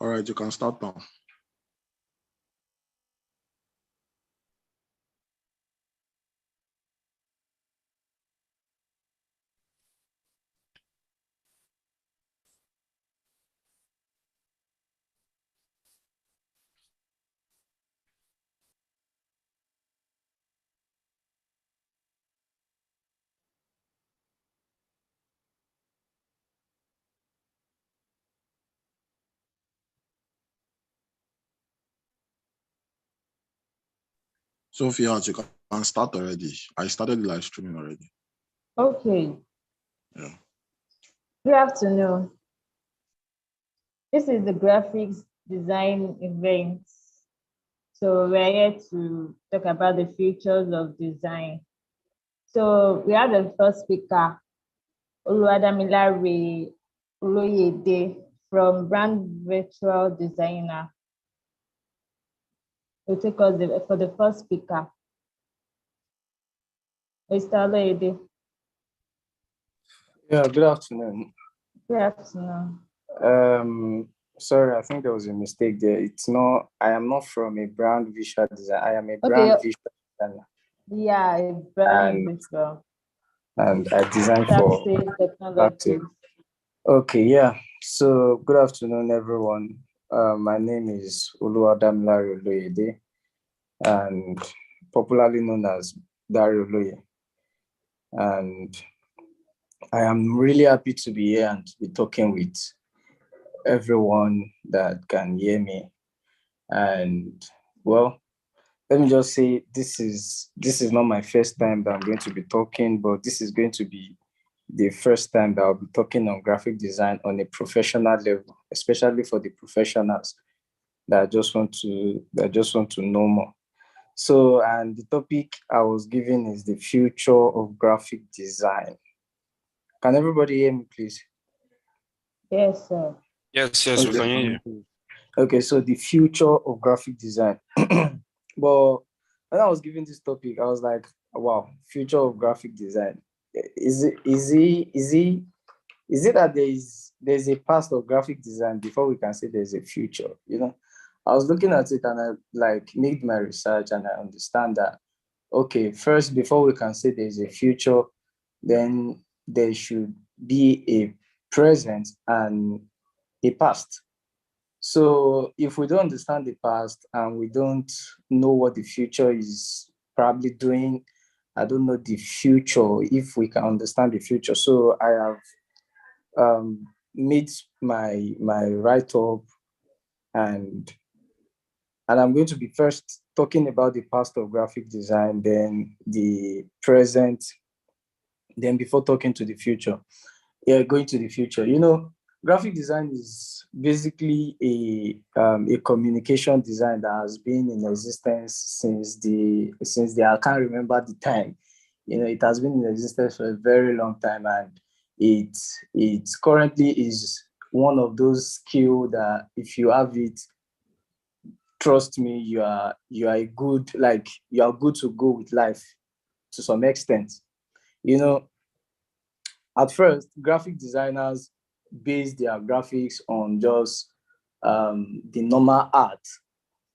All right, you can start now. Sophia, you can start already. I started the live streaming already. Okay. Yeah. Good afternoon. This is the graphics design event. So we're here to talk about the futures of design. So we have the first speaker, Oluwadamilare Oloyede from Brand Virtual Designer. Will take us for the first speaker. Mr. Oloyede. Yeah, good afternoon. Good afternoon. Sorry, I think there was a mistake there. I am not from a brand visual design. I am a brand visual designer. Yeah, a brand visual. And I design for technology. Okay, yeah. So good afternoon, everyone. My name is Oluwadamilare Oloyede, and popularly known as Dario Oloye. And I am really happy to be here and to be talking with everyone that can hear me. And well, let me just say this is not my first time that I'm going to be talking, but this is going to be the first time that I'll be talking on graphic design on a professional level, especially for the professionals that just want to know more. So, and the topic I was given is the future of graphic design. Can everybody hear me, please? Yes, sir. Yes, we can hear you. Okay, so the future of graphic design. But when I was given this topic, I was like, wow, future of graphic design. Is it that there's a past of graphic design before we can say there's a future? You know, I was looking at it and I like made my research and I understand that, okay, first, before we can say there's a future, then there should be a present and a past. So if we don't understand the past and we don't know what the future is probably doing, I don't know the future, if we can understand the future. So I have made my write-up and I'm going to be first talking about the past of graphic design, then the present, then before talking to the future. Yeah, going to the future. You know, graphic design is basically a communication design that has been in existence since I can't remember the time. You know, it has been in existence for a very long time, and it currently is one of those skills that if you have it, trust me, you are good to go with life to some extent. You know, at first, graphic designers base their graphics on just the normal art,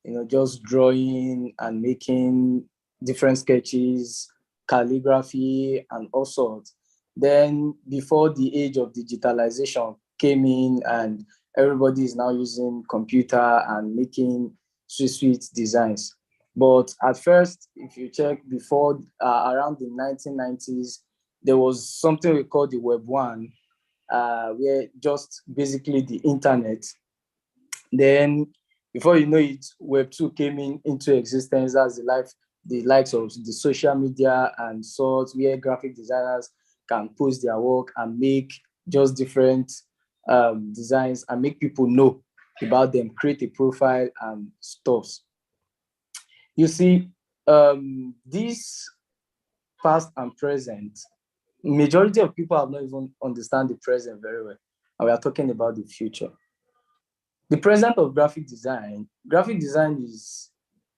you know, just drawing and making different sketches, calligraphy, and all sorts. Then, before the age of digitalization came in and everybody is now using computer and making sweet designs. But at first, if you check before around the 1990s, there was something we call the Web 1, where just basically the internet. Then before you know it, Web 2 came into existence as the likes of the social media and sorts, where graphic designers can post their work and make just different designs and make people know about them, create a profile and stuff. You see, this past and present, majority of people have not even understand the present very well, and we are talking about the future. The present of graphic design is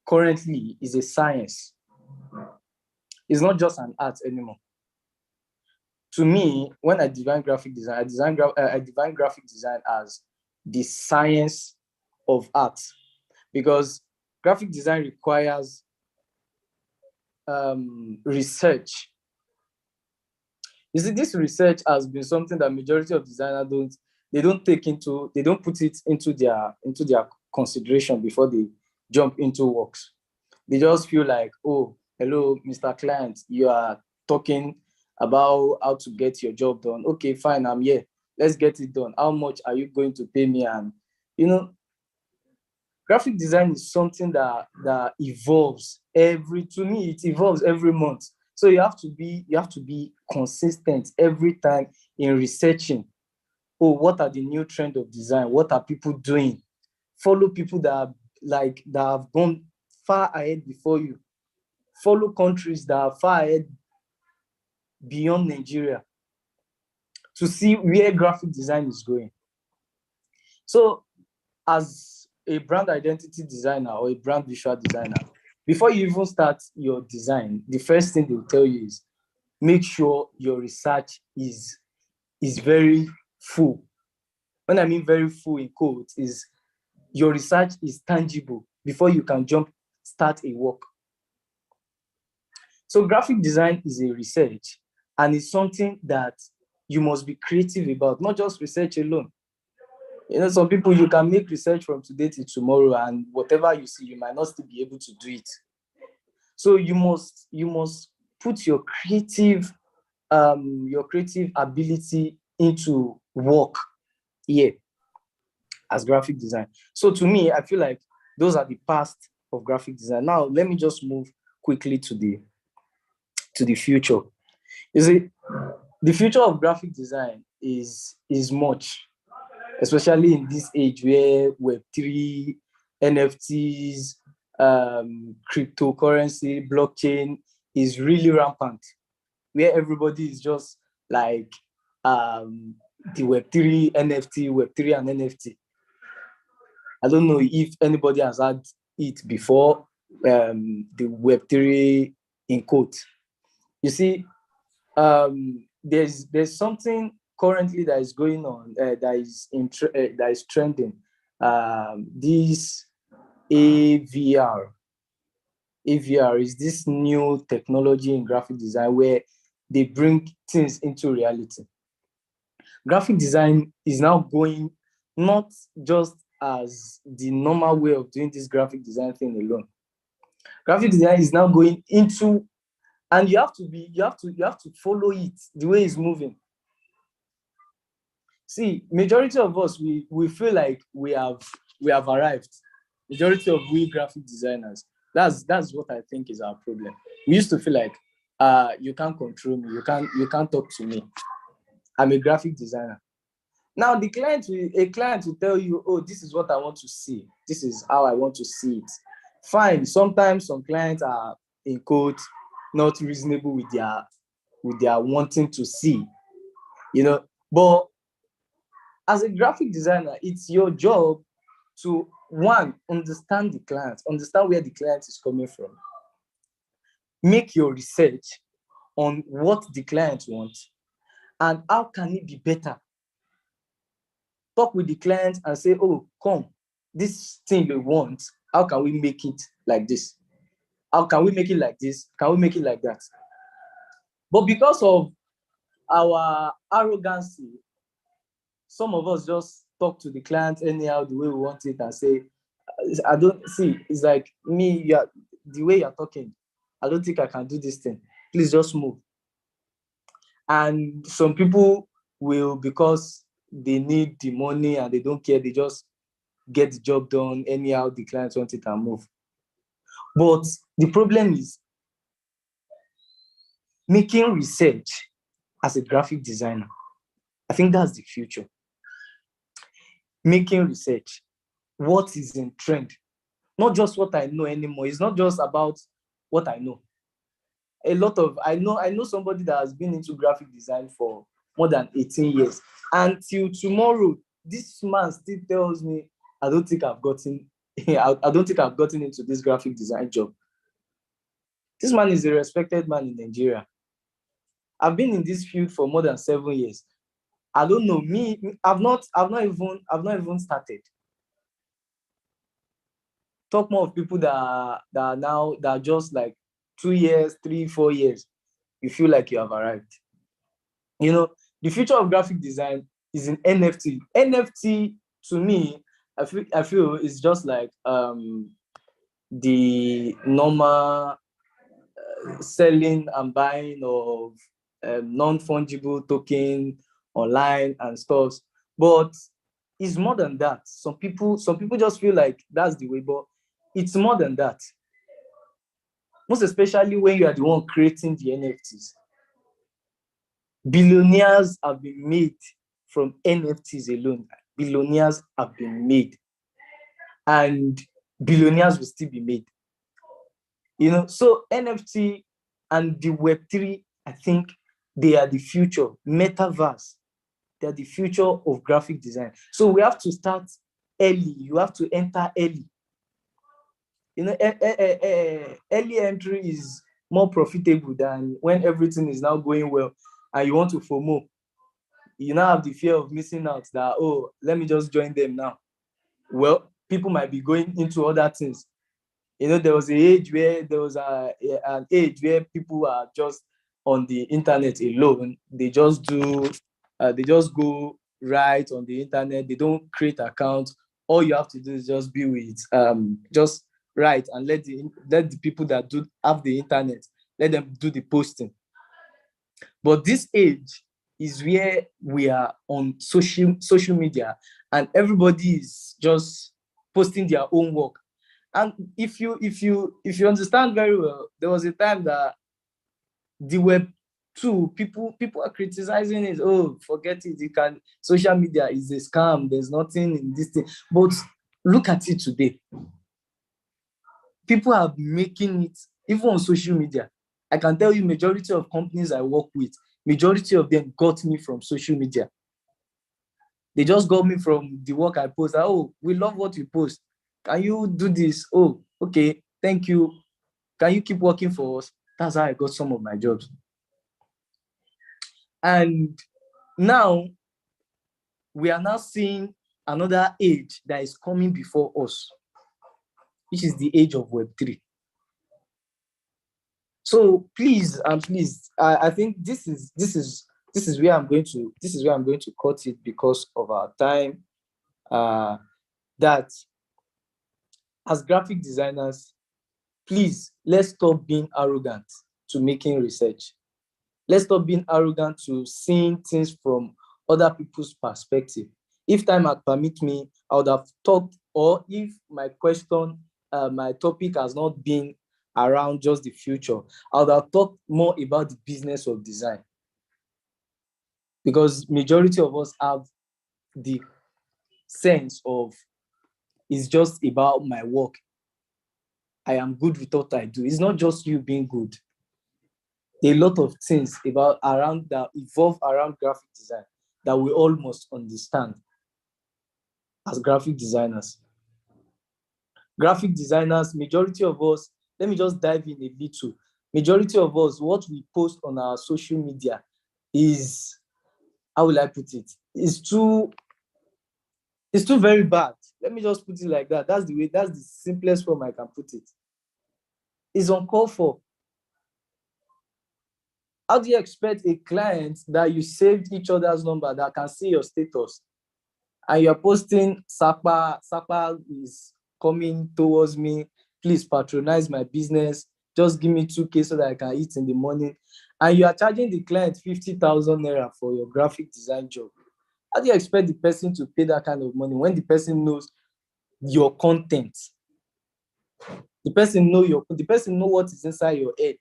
currently a science. It's not just an art anymore. To me, when I define graphic design, I define graphic design as the science of art, because graphic design requires research. You see, this research has been something that majority of designers don't put it into their consideration before they jump into works. They just feel like, oh, hello, Mr. Client, you are talking about how to get your job done. Okay, fine, I'm here. Let's get it done. How much are you going to pay me? And graphic design is something that evolves to me, it evolves every month. So you have to be consistent every time in researching. Oh, what are the new trends of design? What are people doing? Follow people that have gone far ahead before you. Follow countries that are far ahead beyond Nigeria to see where graphic design is going. So as a brand identity designer or a brand visual designer, before you even start your design, the first thing they'll tell you is make sure your research is very full. When I mean very full in quotes, is your research is tangible before you can start a work. So graphic design is a research, and it's something that you must be creative about, not just research alone. Some people, you can make research from today to tomorrow, and whatever you see, you might not still be able to do it. So you must put your creative ability into work here as graphic design. So to me, I feel like those are the past of graphic design. Now, let me just move quickly to the future. You see, the future of graphic design is much, especially in this age where Web3, NFTs, cryptocurrency, blockchain is really rampant, where everybody is just like the Web3, NFT, Web3 and NFT. I don't know if anybody has had it before, the Web3 in quote. You see, there's something currently that is going on that is trending. This AVR is this new technology in graphic design where they bring things into reality. Graphic design is now going not just as the normal way of doing this graphic design thing alone. Graphic design is now going into, and you have to follow it the way it's moving. See, majority of us, we feel like we have arrived. Majority of we graphic designers, that's what I think is our problem. We used to feel like you can't control me, you can't talk to me. I'm a graphic designer. Now a client will tell you, oh, this is what I want to see. This is how I want to see it. Fine. Sometimes some clients are, in quote, not reasonable with their wanting to see, But as a graphic designer, it's your job to, one, understand the client, understand where the client is coming from. Make your research on what the client wants and how can it be better. Talk with the client and say, oh, come, this thing you want, how can we make it like this? How can we make it like this? Can we make it like that? But because of our arrogancy, some of us just talk to the client anyhow, the way we want it, and say, I don't see, it's like me, the way you're talking, I don't think I can do this thing. Please just move. And some people will, because they need the money and they don't care, they just get the job done anyhow the client wants it and move. But the problem is making research as a graphic designer. I think that's the future. Making research, what is in trend, not just what I know anymore. It's not just about what I know. I know somebody that has been into graphic design for more than 18 years. Until tomorrow, this man still tells me, I don't think I've gotten into this graphic design job. This man is a respected man in Nigeria. I've been in this field for more than 7 years. I don't know, I've not even started. talk more of people that are just like 2 years, 3, 4 years. You feel like you have arrived. You know, the future of graphic design is in NFT. NFT to me, I feel is just like the normal selling and buying of non-fungible token online and stuff. But it's more than that. Some people just feel like that's the way, but it's more than that. Most especially when you are the one creating the NFTs. Billionaires have been made from NFTs alone. Billionaires have been made. And billionaires will still be made. You know, so NFT and the Web3, I think they are the future. Metaverse, they are the future of graphic design. So we have to start early. You have to enter early. You know, early entry is more profitable than when everything is now going well and you want to FOMO. You now have the fear of missing out that, oh, let me just join them now. Well, people might be going into other things. You know, there was an age where an age where people are just on the internet alone. They just go right on the internet. They don't create accounts. All you have to do is just be with, just write and let the people that have the internet, let them do the posting. But this age is where we are on social media and everybody is just posting their own work. And if you understand very well, there was a time that the Web2 people are criticizing it. Oh, forget it. Social media is a scam. There's nothing in this thing. But look at it today. People are making it even on social media. I can tell you, majority of companies I work with, majority of them got me from social media. They just got me from the work I post. Oh, we love what you post. Can you do this? Oh, okay, thank you. Can you keep working for us? That's how I got some of my jobs. And now, we are now seeing another age that is coming before us, which is the age of Web3. So please, I think this is where I'm going to cut it because of our time. That as graphic designers, please, let's stop being arrogant to making research. Let's stop being arrogant to seeing things from other people's perspective. If time had permit me, I would have talked, or if my question, my topic has not been around just the future, I would have talked more about the business of design. Because majority of us have the sense of, it's just about my work. I am good with what I do. It's not just you being good. There are a lot of things that evolve around graphic design that we all must understand as graphic designers. Graphic designers, majority of us, let me just dive in a little. Majority of us, what we post on our social media is, how will I put it? It's too very bad. Let me just put it like that. That's the simplest form I can put it. It's uncalled for. How do you expect a client that you saved each other's number that can see your status and you're posting, Sapa is coming towards me, please patronize my business, just give me 2K so that I can eat in the morning, and you are charging the client 50,000 naira for your graphic design job? How do you expect the person to pay that kind of money when the person knows your content? The person know what is inside your head.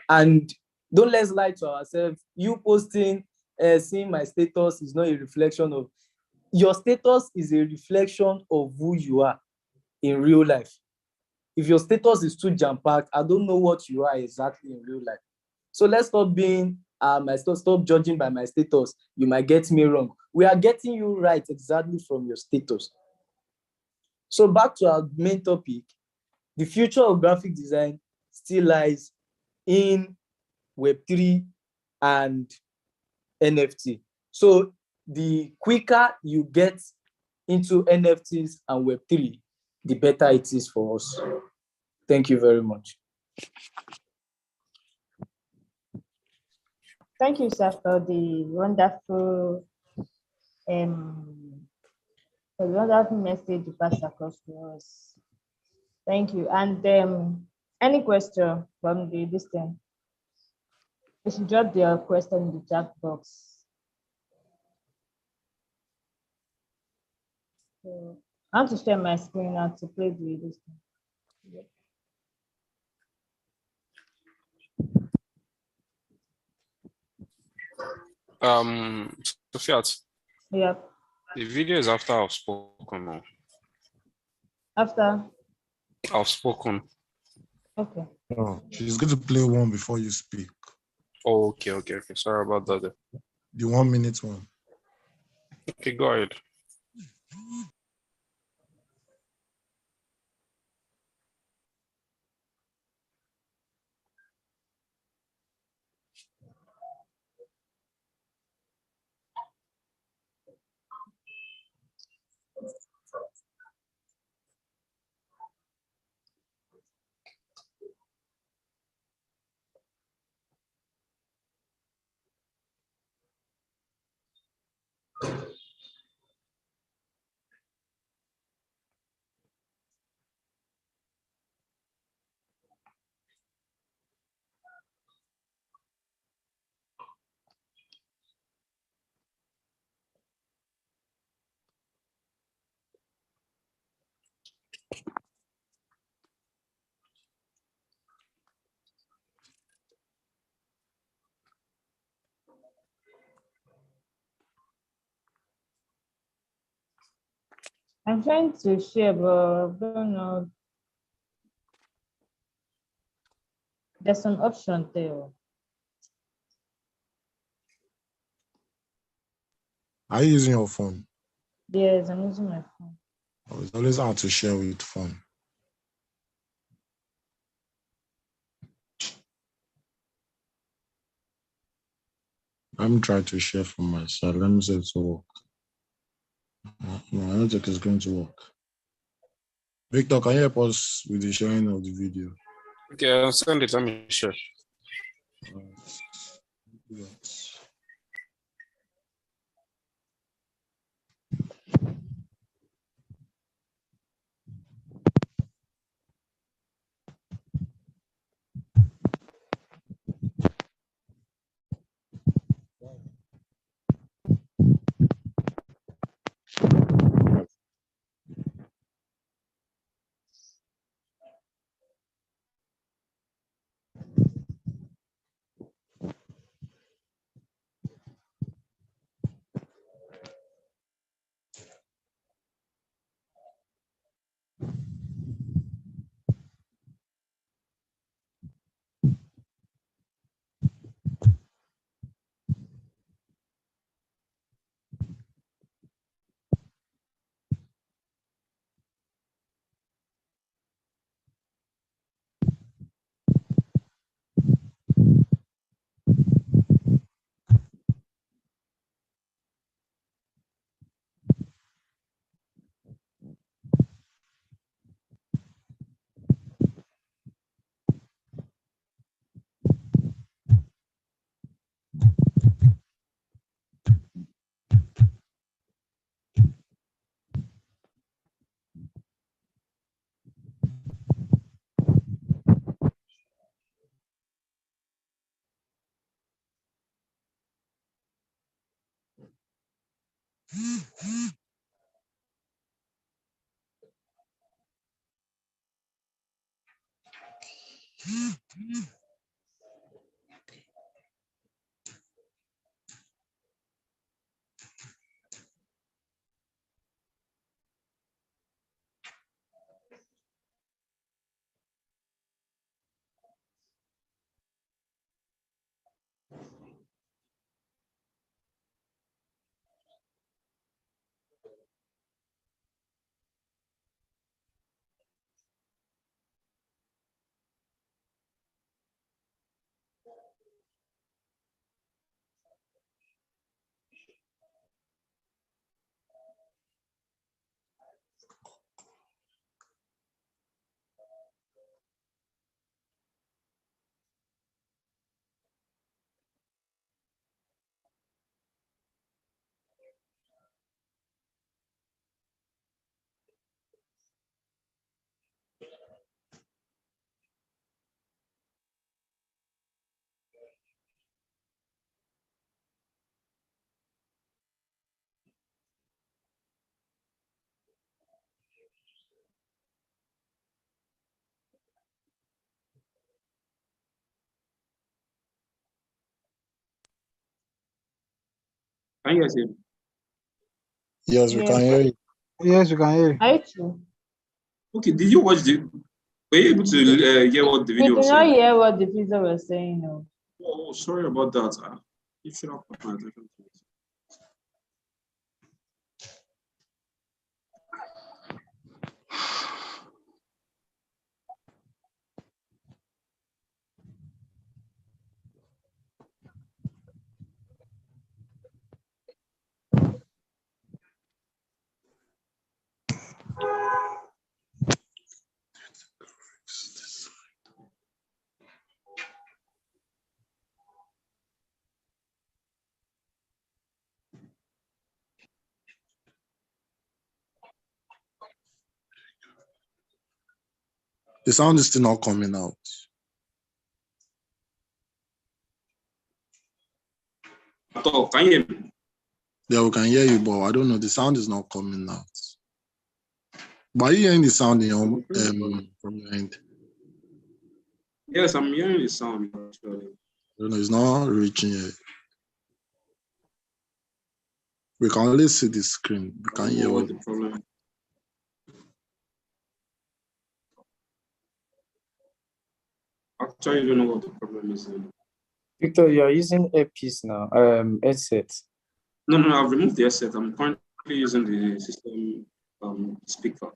And don't let's lie to ourselves. You posting, seeing my status is not a reflection of, your status is a reflection of who you are in real life. If your status is too jam-packed, I don't know what you are exactly in real life. So let's stop being, stop judging by my status. You might get me wrong. We are getting you right exactly from your status. So back to our main topic, the future of graphic design still lies in Web3 and NFT. So the quicker you get into NFTs and Web3, the better it is for us. Thank you very much. Thank you, sir, for the wonderful message you passed across to us. Thank you. And any question from the listener? You should drop your question in the chat box. So I want to share my screen now to play the listener. Sofiat, Yeah. the video is after I've spoken. No? After? I've spoken. Okay. Oh, she's going to play one before you speak. Oh, okay. Sorry about that. The 1 minute one. Okay, go ahead. I'm trying to share, but I don't know. There's an option there. Are you using your phone? Yes, I'm using my phone. Oh, it's always hard to share with phone. I'm trying to share from my side. Let me see if it will work. No, I don't think it's going to work. Victor, can you help us with the sharing of the video? Okay, I'll send it. Let me share. Yes. Can you guys hear me? Yes, we Yes. can hear you. Yes, you can hear you. I too. Okay, did you watch the? Were you able to hear what the We video could was not saying? hear what the video was saying. No. Oh, sorry about that. You should have put my attention to it. The sound is still not coming out. At all. Can you hear me? Yeah, we can hear you, but I don't know. The sound is not coming out. But are you hearing the sound in your, from your end? Yes, I'm hearing the sound actually. I don't know. It's not reaching yet. We can only see the screen. We I can't don't hear know what. what the problem is. Actually, I don't know what the problem is. Victor, you are using earpiece now, headset. No, I've removed the headset. I'm currently using the system speaker.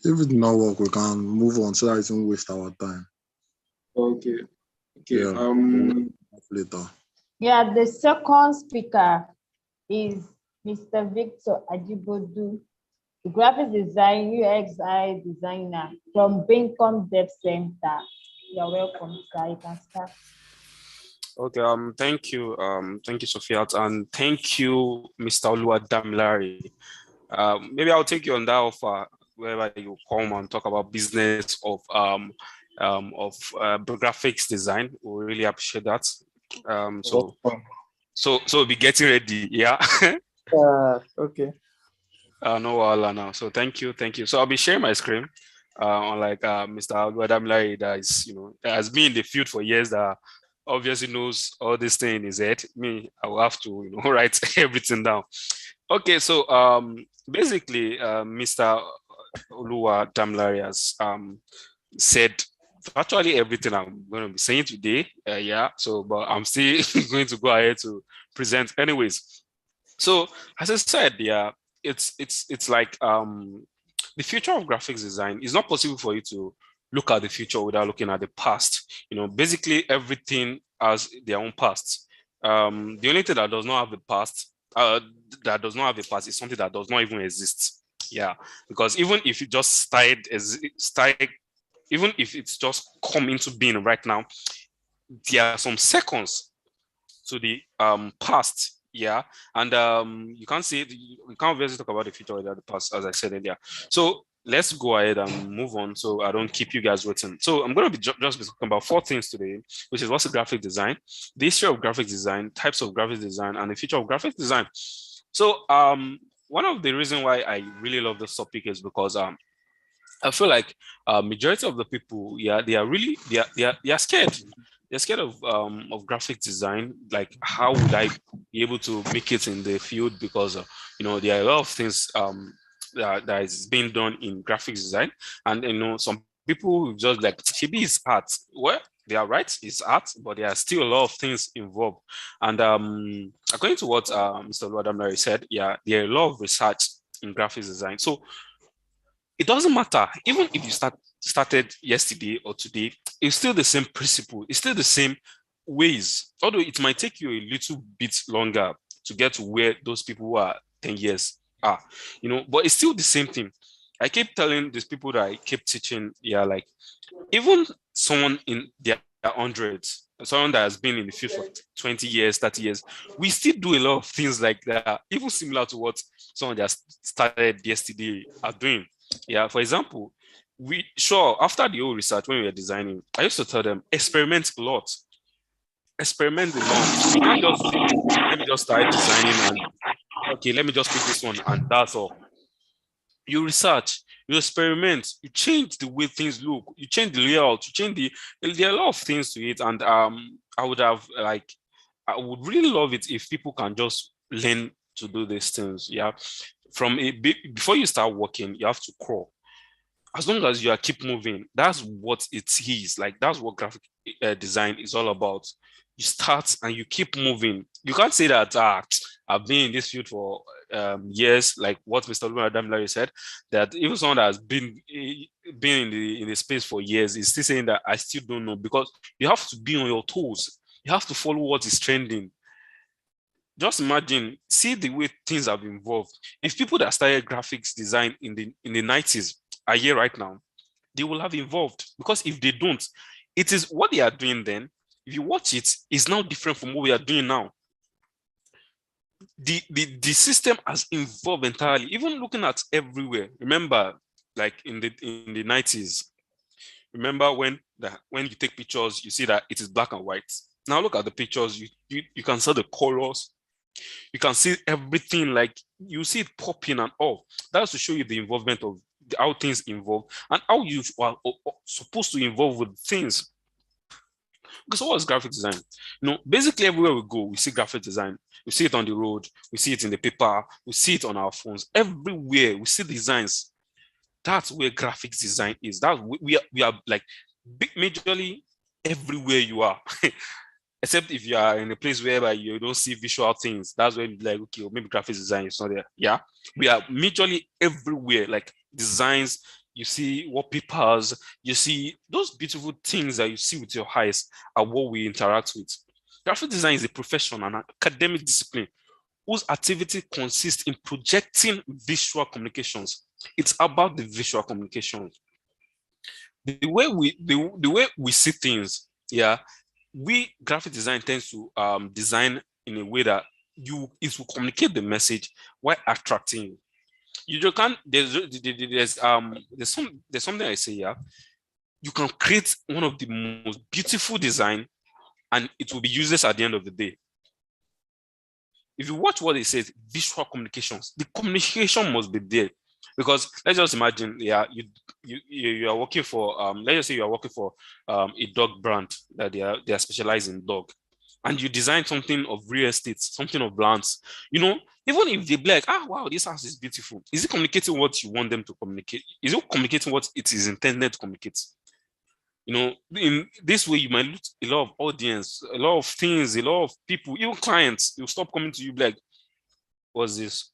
If it not work, we can move on so that it won't waste our time. Okay. Yeah. Later. Yeah, the second speaker is Mr. Victor Ajibodu, the graphic design UXI designer from Bincom Dev Center. You're welcome, sir. You can start. Okay, thank you, Sophia, and thank you, Mr. Oluwadamilare. Maybe I'll take you on that offer wherever you come and talk about business of graphics design. We really appreciate that. So we'll be getting ready, yeah. Okay. No wahala now. So thank you. So I'll be sharing my screen. Unlike Mr. Oluwadamilare, that is, has been in the field for years, that obviously knows all this thing in his head. Me, I will have to, write everything down. Okay, so basically, Mr. Oluwadamilare has said virtually everything I'm going to be saying today. Yeah. So, but I'm still going to go ahead to present, anyways. So, as I said, yeah, it's like the future of graphics design is not possible for you to look at the future without looking at the past. Basically everything has their own past. The only thing that does not have the past, is something that does not even exist. Yeah, because even if it just started, even if it's just come into being right now, there are some seconds to the past. Yeah, and you can't obviously talk about the future without the past, as I said earlier. So let's go ahead and move on, so I don't keep you guys waiting. So I'm going to be just be talking about 4 things today, which is what's the graphic design, the history of graphic design, types of graphic design, and the future of graphic design. So one of the reasons why I really love this topic is because I feel like majority of the people, yeah, they are scared. They're scared of graphic design. Like, how would I be able to make it in the field? Because there are a lot of things that is being done in graphics design, and some people just like, maybe it's art. Well, they are right, it's art, but there are still a lot of things involved. And according to what Mr. Oluwadamilare said, yeah, there are a lot of research in graphics design. So it doesn't matter, even if you start started yesterday or today, it's still the same principle. It's still the same ways. Although it might take you a little bit longer to get to where those people who are 10 years are, but it's still the same thing. I keep telling these people that I keep teaching, like even someone in their hundreds, someone that has been in the field for 20 years, 30 years, we still do a lot of things like that, even similar to what someone that started yesterday are doing. Yeah, for example, after the whole research, when we were designing, I used to tell them, experiment a lot. Experiment a lot. You can't just say, let me just start designing and okay, let me just pick this one and that's all. You research, you experiment, you change the way things look, you change the layout, there are a lot of things to it. And I would really love it if people can just learn to do these things. Yeah. Before you start working, you have to crawl. As long as you keep moving, that's what it is. Like, that's what graphic design is all about. You start and you keep moving. You can't say that I've been in this field for years, like what Mr. Damilare said, that even someone that has been in the space for years is still saying that I still don't know, because you have to be on your toes. You have to follow what is trending. Just imagine, see the way things have evolved. If people that started graphics design in the 90s are here right now, they will have evolved. Because if they don't, it is what they are doing then. If you watch it, is now different from what we are doing now. The system has evolved entirely. Even looking at everywhere. Remember, like in the 90s, remember when you take pictures, you see that it is black and white. Now look at the pictures, you can see the colors, you can see everything, like you see it popping and all. That's to show you the involvement of how things involve and how you are supposed to involve with things. Because what is graphic design? Basically everywhere we go, we see graphic design. We see it on the road, we see it in the paper, we see it on our phones. Everywhere we see designs. That's where graphics design is. That we are like majorly everywhere you are. Except if you are in a place where you don't see visual things, that's where you're like, okay, well, maybe graphics design is not there. Yeah, we are majorly everywhere, like designs. You see wallpapers, you see those beautiful things that you see with your eyes are what we interact with. Graphic design is a profession and an academic discipline whose activity consists in projecting visual communications. It's about the visual communication. The way we see things, yeah, we graphic design tends to design in a way that it will communicate the message while attracting you. You just can't. There's something I say, yeah. You can create one of the most beautiful design, and it will be useless at the end of the day. If you watch what it says, visual communications, the communication must be there. Because let's just imagine, yeah, you are working for let's just say you are working for a dog brand that they are specialized in dog, and you design something of real estate, something of plants. Even if they be like, wow, this house is beautiful, is it communicating what you want them to communicate? Is it communicating what it is intended to communicate? In this way, you might lose a lot of audience, a lot of things, a lot of people, even clients, they'll stop coming to you like, what's this?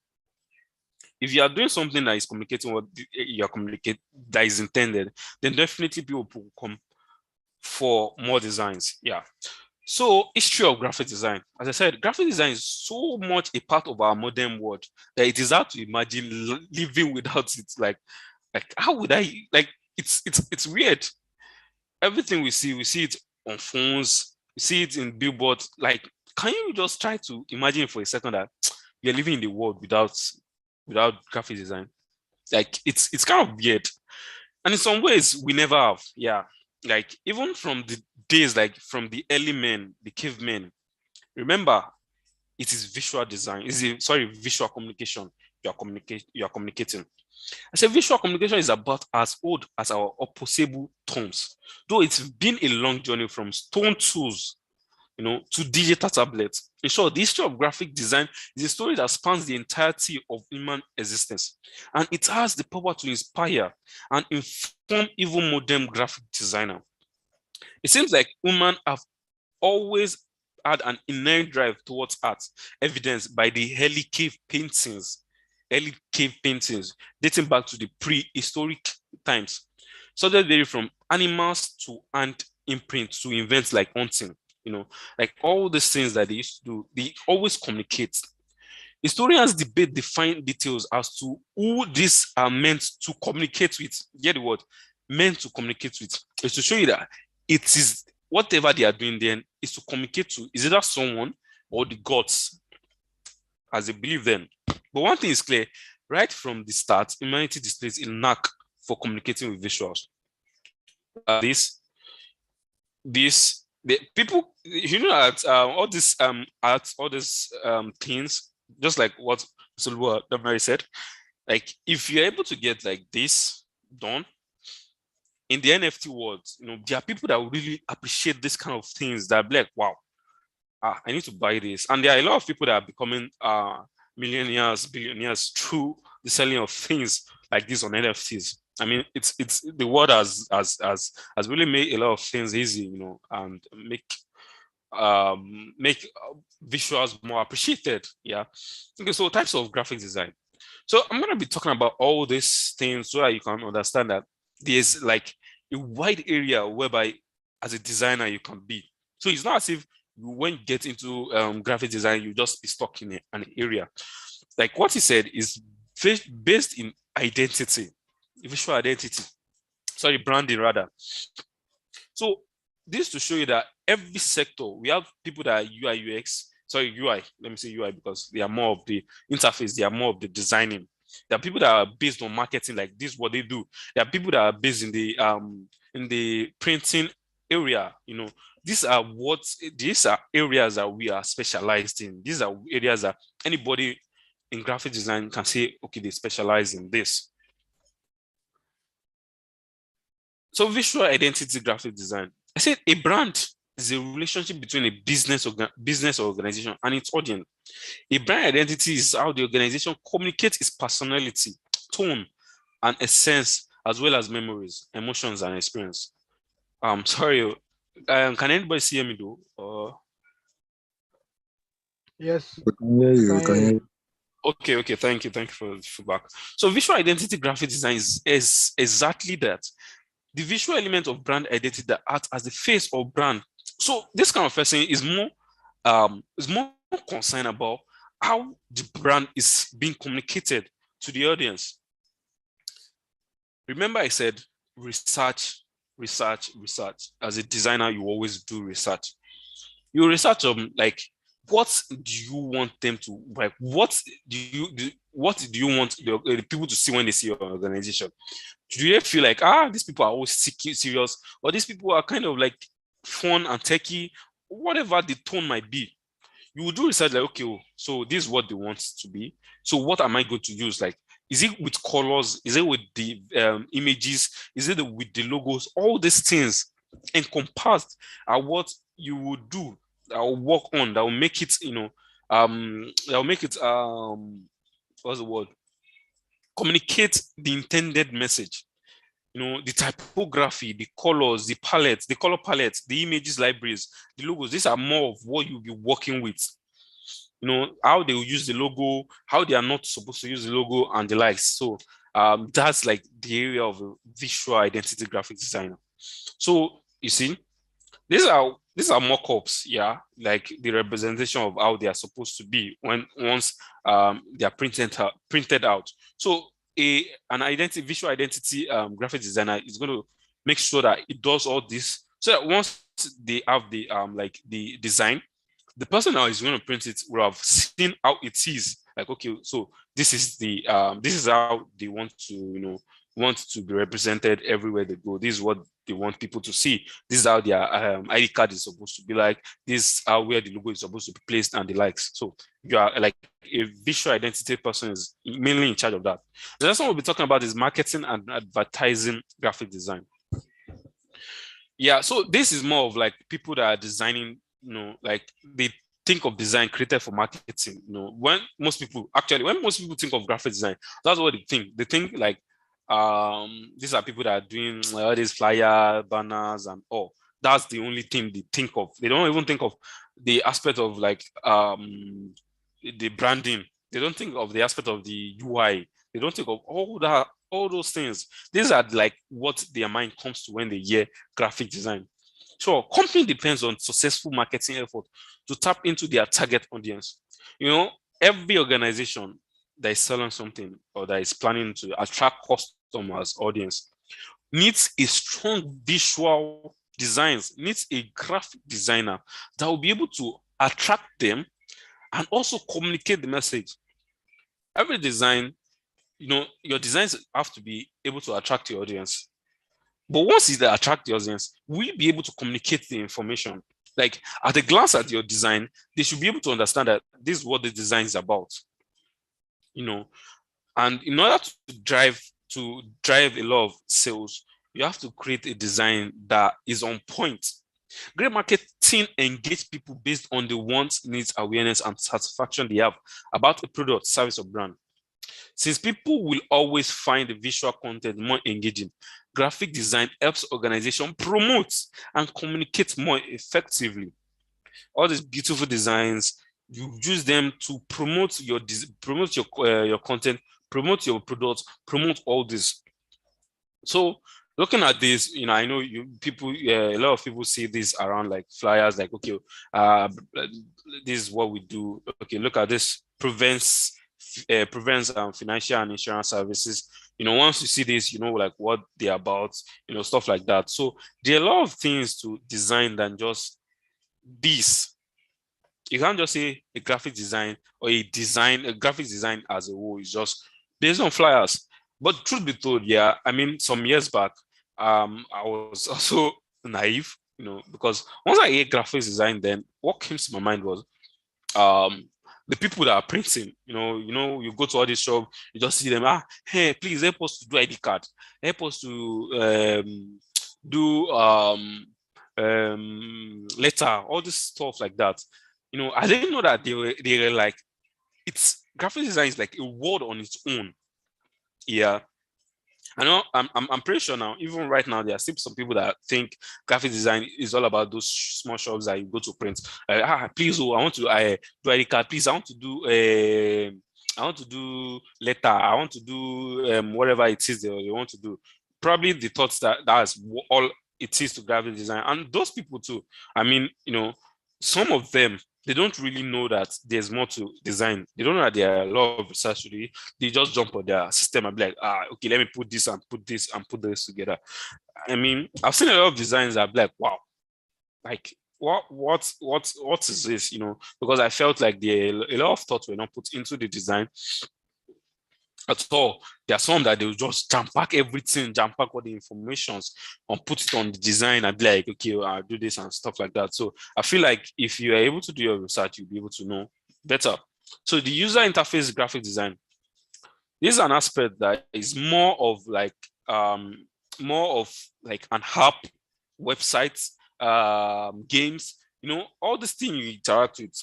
If you are doing something that is communicating what you are communicating, that is intended, then definitely people will come for more designs. Yeah. So, history of graphic design. As I said, graphic design is so much a part of our modern world that it is hard to imagine living without it. Like how would I, like, it's weird. Everything we see it on phones, we see it in billboards. Like, can you just try to imagine for a second that you're living in the world without graphic design? Like, it's kind of weird. And in some ways, we never have. Yeah. Like, even from the days, like from the early men, the cavemen, remember, it is visual design. Visual communication. You are communicating. I say visual communication is about as old as our opposable thumbs. Though it's been a long journey from stone tools, to digital tablets. In short, the history of graphic design is a story that spans the entirety of human existence. And it has the power to inspire and inform even modern graphic designer. It seems like humans have always had an inherent drive towards art, evidenced by the early cave paintings dating back to the prehistoric times. Subject vary from animals to ant imprint to events like hunting. Like all these things that they used to do, they always communicate. Historians debate the fine details as to who these are meant to communicate with. Get the word? Meant to communicate with. Is to show you that it is whatever they are doing then is to communicate to is either someone or the gods as they believe them. But one thing is clear, right from the start, humanity displays a knack for communicating with visuals. The people, that all this art, all these things, just like what Sulwa Damari said, like if you're able to get like this done in the NFT world, there are people that really appreciate this kind of things that are like, wow, I need to buy this. And there are a lot of people that are becoming millionaires, billionaires through the selling of things like this on NFTs. I mean, it's the world has really made a lot of things easy, and make visuals more appreciated. Yeah. Okay, so types of graphic design. So I'm gonna be talking about all these things so that you can understand that there's like a wide area whereby as a designer you can be. So it's not as if when you get into graphic design, you just be stuck in an area. Like what he said is based in identity, visual identity. Sorry, branding rather. So this to show you that every sector, we have people that are UI, UX, sorry, UI, let me say UI because they are more of the interface, they are more of the designing. There are people that are based on marketing, like this is what they do. There are people that are based in the printing area, these are areas that we are specialized in. These are areas that anybody in graphic design can say, okay, they specialize in this. So visual identity graphic design. I said a brand is a relationship between a business organization and its audience. A brand identity is how the organization communicates its personality, tone, and essence, as well as memories, emotions, and experience. Sorry, can anybody see me though? Yes. We can hear you. We can hear you. Okay, thank you for the feedback. So visual identity graphic design is exactly that. The visual element of brand identity that acts as the face of brand. So this kind of person is more concerned about how the brand is being communicated to the audience. Remember I said research. As a designer, you always do research. You research like what do you want them to like? What do you want the people to see when they see your organization? Do you feel like these people are always serious, or these people are kind of like fun and techie, whatever the tone might be? You will do research like, okay, so this is what they want to be. So what am I going to use? Like, is it with colors? Is it with the images? Is it with the logos? All these things encompassed are what you would do. That will work on. That will make it, that will make it what's the word? Communicate the intended message. The typography, the colors, the palettes, the color palettes, the images libraries, the logos. These are more of what you'll be working with. How they will use the logo, how they are not supposed to use the logo, and the likes. So that's like the area of a visual identity graphic designer. So you see, these are mock-ups, yeah, like the representation of how they are supposed to be once they are printed out. So an visual identity graphic designer is going to make sure that it does all this, so that once they have the like the design, the person now is going to print it will have seen how it is. Like, okay, so this is how they want to be represented everywhere they go. This is what they want people to see. This is how their ID card is supposed to be like. This is how where the logo is supposed to be placed and the likes. So you are like a visual identity person is mainly in charge of that. The next one we'll be talking about is marketing and advertising graphic design. Yeah, so this is more of like people that are designing, like they think of design created for marketing. When most people think of graphic design, that's what they think. They think like these are people that are doing all these flyer, banners, and all. That's the only thing they think of. They don't even think of the aspect of like the branding. They don't think of the aspect of the UI. They don't think of all all those things. These are like what their mind comes to when they hear graphic design. Sure, company depends on successful marketing effort to tap into their target audience. Every organization that is selling something or that is planning to attract customers, audience, needs a strong visual designs, needs a graphic designer that will be able to attract them and also communicate the message. Every design, your designs have to be able to attract your audience. But once it attracts the audience, we'll be able to communicate the information. Like at a glance at your design, they should be able to understand that this is what the design is about. And in order to drive a lot of sales, you have to create a design that is on point. Great marketing engage people based on the wants, needs, awareness, and satisfaction they have about a product, service, or brand. Since people will always find the visual content more engaging, graphic design helps organization promote and communicate more effectively. All these beautiful designs, you use them to promote your content, promote your products, promote all this. So looking at this, I know a lot of people see this around like flyers, like, okay, this is what we do. Okay, look at this, prevents financial and insurance services. Once you see this, like what they're about, stuff like that. So there are a lot of things to design than just this. You can't just say a graphic design or a graphic design as a whole is just based on flyers. But truth be told, yeah, I mean, some years back, I was also naive, because once I hear graphics design, then what came to my mind was the people that are printing. You go to all these shops, you just see them. Hey, please help us to do ID card. Help us to do letter, all this stuff like that. I didn't know that they were like, it's graphic design is like a word on its own. Yeah. I know I'm pretty sure now, even right now, there are still some people that think graphic design is all about those small shops that you go to print. Please, I want to do ID card. Please, I want to do letter. I want to do whatever it is they want to do. Probably the thoughts that's all it is to graphic design. And those people too, I mean, some of them, they don't really know that there's more to design. They don't know that there are a lot of research to do. They just jump on their system and be like, okay, let me put this and put this and put this together. I mean, I've seen a lot of designs that be like, wow, like what is this? Because I felt like a lot of thoughts were not put into the design at all. There are some that they will just jam pack everything, jam pack all the informations and put it on the design and be like, okay, I'll do this and stuff like that. So I feel like if you are able to do your research, you'll be able to know better. So the user interface graphic design, this is an aspect that is more of like an app, websites, games, all this thing you interact with.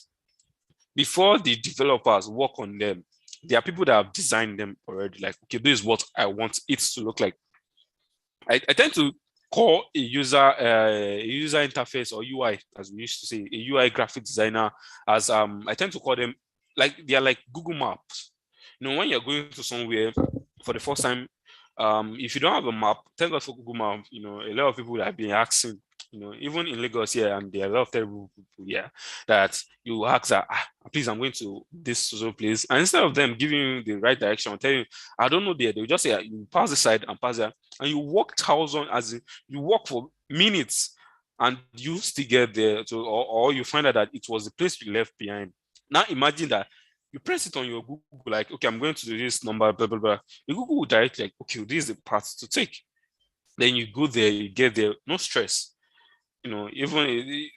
Before the developers work on them, there are people that have designed them already. Like, okay, this is what I want it to look like. I tend to call a user interface or UI, as we used to say, a UI graphic designer, as I tend to call them like they are like Google Maps. When you're going to somewhere for the first time, if you don't have a map, thank God for Google Maps. A lot of people have been asking, even in Lagos here, and there are a lot of terrible people here that you ask that, please, I'm going to this social place. And instead of them giving you the right direction, tell you, I don't know there, they'll just say, you pass the side and pass there. And you walk you walk for minutes and you still get there, or you find out that it was the place you left behind. Now imagine that you press it on your Google, like, okay, I'm going to do this number, blah, blah, blah. The Google will direct like, okay, this is the path to take. Then you go there, you get there, no stress.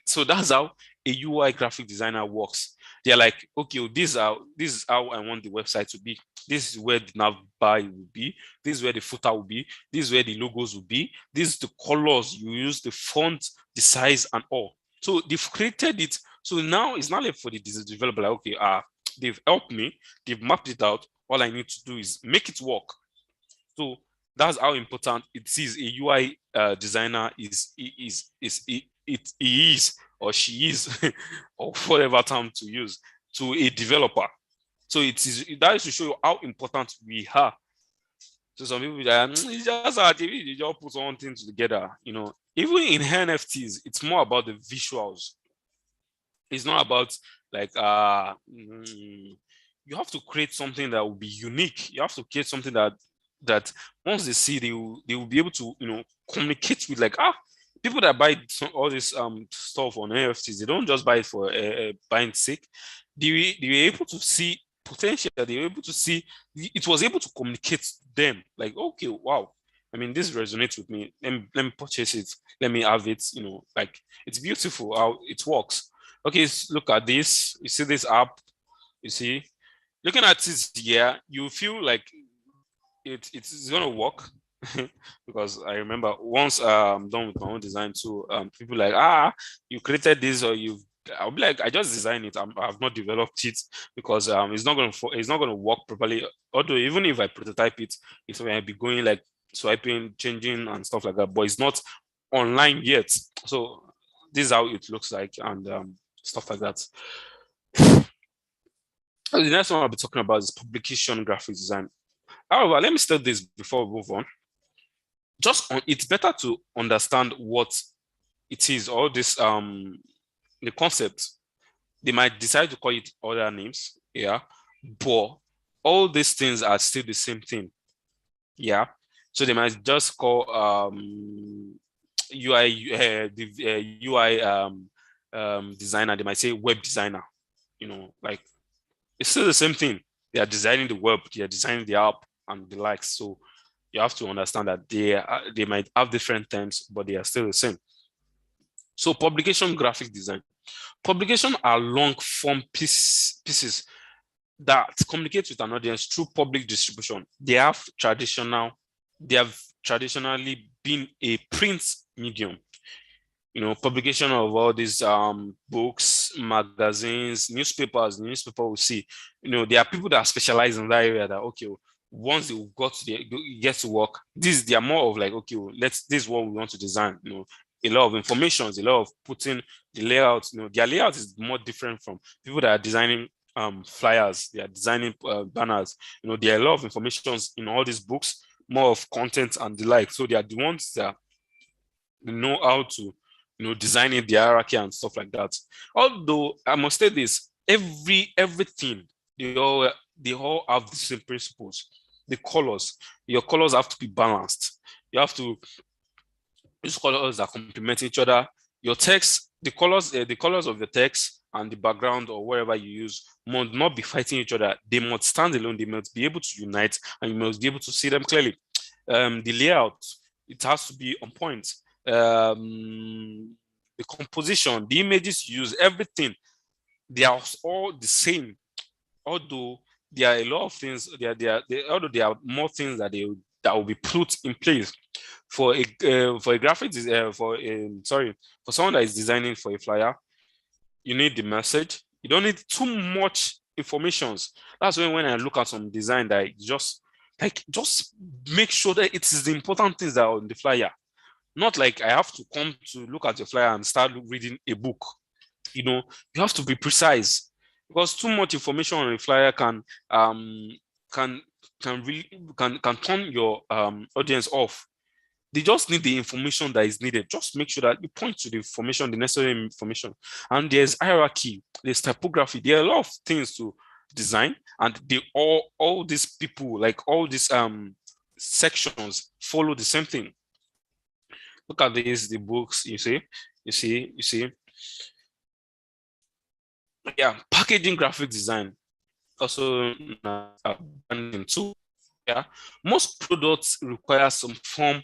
So that's how a UI graphic designer works. They're like, okay, this is how I want the website to be. This is where the nav bar will be. This is where the footer will be. This is where the logos will be. This is the colors you use, the font, the size, and all. So they've created it. So now it's not left for the developer, like, okay, they've helped me, they've mapped it out. All I need to do is make it work. So that's how important it is. A UI designer he is or she is or whatever term to use to a developer. So that is to show you how important we are. So some people it's just hard. You just put one thing together, you know. Even in NFTs, it's more about the visuals. It's not about like you have to create something that will be unique. You have to create something that once they see, they will be able to, you know, communicate with, like, people that buy all this stuff on NFTs. They don't just buy it for buying sake. They were able to see potential. They were able to see it was able to communicate to them, like, okay, wow, I mean, this resonates with me. Let me purchase it. Let me have it. You know, like, it's beautiful how it works. Okay, look at this. You see this app. You see, looking at this here, you feel like it's gonna work. Because I remember once I'm done with my own design too, people like, you created this, or I'll be like, I just designed it. I've not developed it, because it's not gonna work properly. Although even if I prototype it, it's going to be going like swiping, changing, and stuff like that. But it's not online yet. So this is how it looks like, and stuff like that. The next one I'll be talking about is publication graphic design. However, let me state this before we move on. It's better to understand what it is, or this the concept. They might decide to call it other names, yeah, but all these things are still the same thing, yeah. So they might just call UI the UI designer. They might say web designer, you know, like, it's still the same thing. They are designing the web, they are designing the app and the likes. So you have to understand that they might have different terms, but they are still the same. So publication graphic design. Publication are long form pieces that communicate with an audience through public distribution. They have traditionally been a print medium. You know, publication of all these books, magazines, newspapers. The newspaper will see, you know, there are people that specialize in that area, that, okay, once they get to work, they are more of like, okay, this is what we want to design. You know, a lot of information, a lot of putting the layout. You know, their layout is more different from people that are designing flyers. They are designing banners. You know, there are a lot of informations in all these books, more of content and the like. So they are the ones that know how to, you know, designing the hierarchy and stuff like that. Although I must say this, everything, they all have the same principles. The colors, your colors have to be balanced. You have to use colors that complement each other. Your text, the colors of the text and the background or wherever you use must not be fighting each other. They must stand alone. They must be able to unite, and you must be able to see them clearly. The layout, it has to be on point. The composition, the images you use, everything, they are all the same. Although there are a lot of things, although there are more things that will be put in place for a graphic for someone that is designing for a flyer. You need the message. You don't need too much informations. That's when I look at some design that just make sure that it is the important things that are on the flyer. Not like I have to come to look at your flyer and start reading a book. You know, you have to be precise, because too much information on a flyer can can really can turn your audience off. They just need the information that is needed. Just make sure that you point to the information, the necessary information. And there's hierarchy, there's typography. There are a lot of things to design, and they all these people, like all these sections, follow the same thing. Look at this, the books, you see. Yeah, packaging graphic design, also branding too. Yeah, most products require some form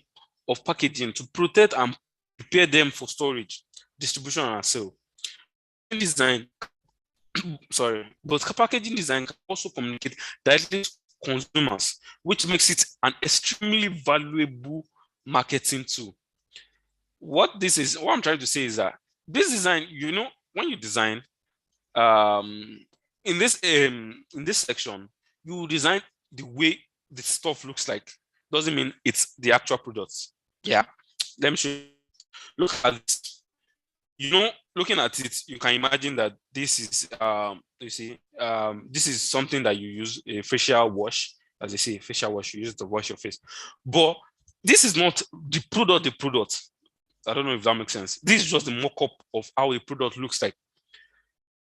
of packaging to protect and prepare them for storage, distribution, and sale. Design, sorry, but packaging design can also communicate directly to consumers, which makes it an extremely valuable marketing tool. What I'm trying to say is that this design, you know, when you design, in this section, you design the way the stuff looks like. Doesn't mean it's the actual products. Yeah, let me show you. Look at this. You know, looking at it, you can imagine that this is this is something that you use, a facial wash. as they say, facial wash, you use it to wash your face. But this is not the product. I don't know if that makes sense. This is just the mock-up of how a product looks like.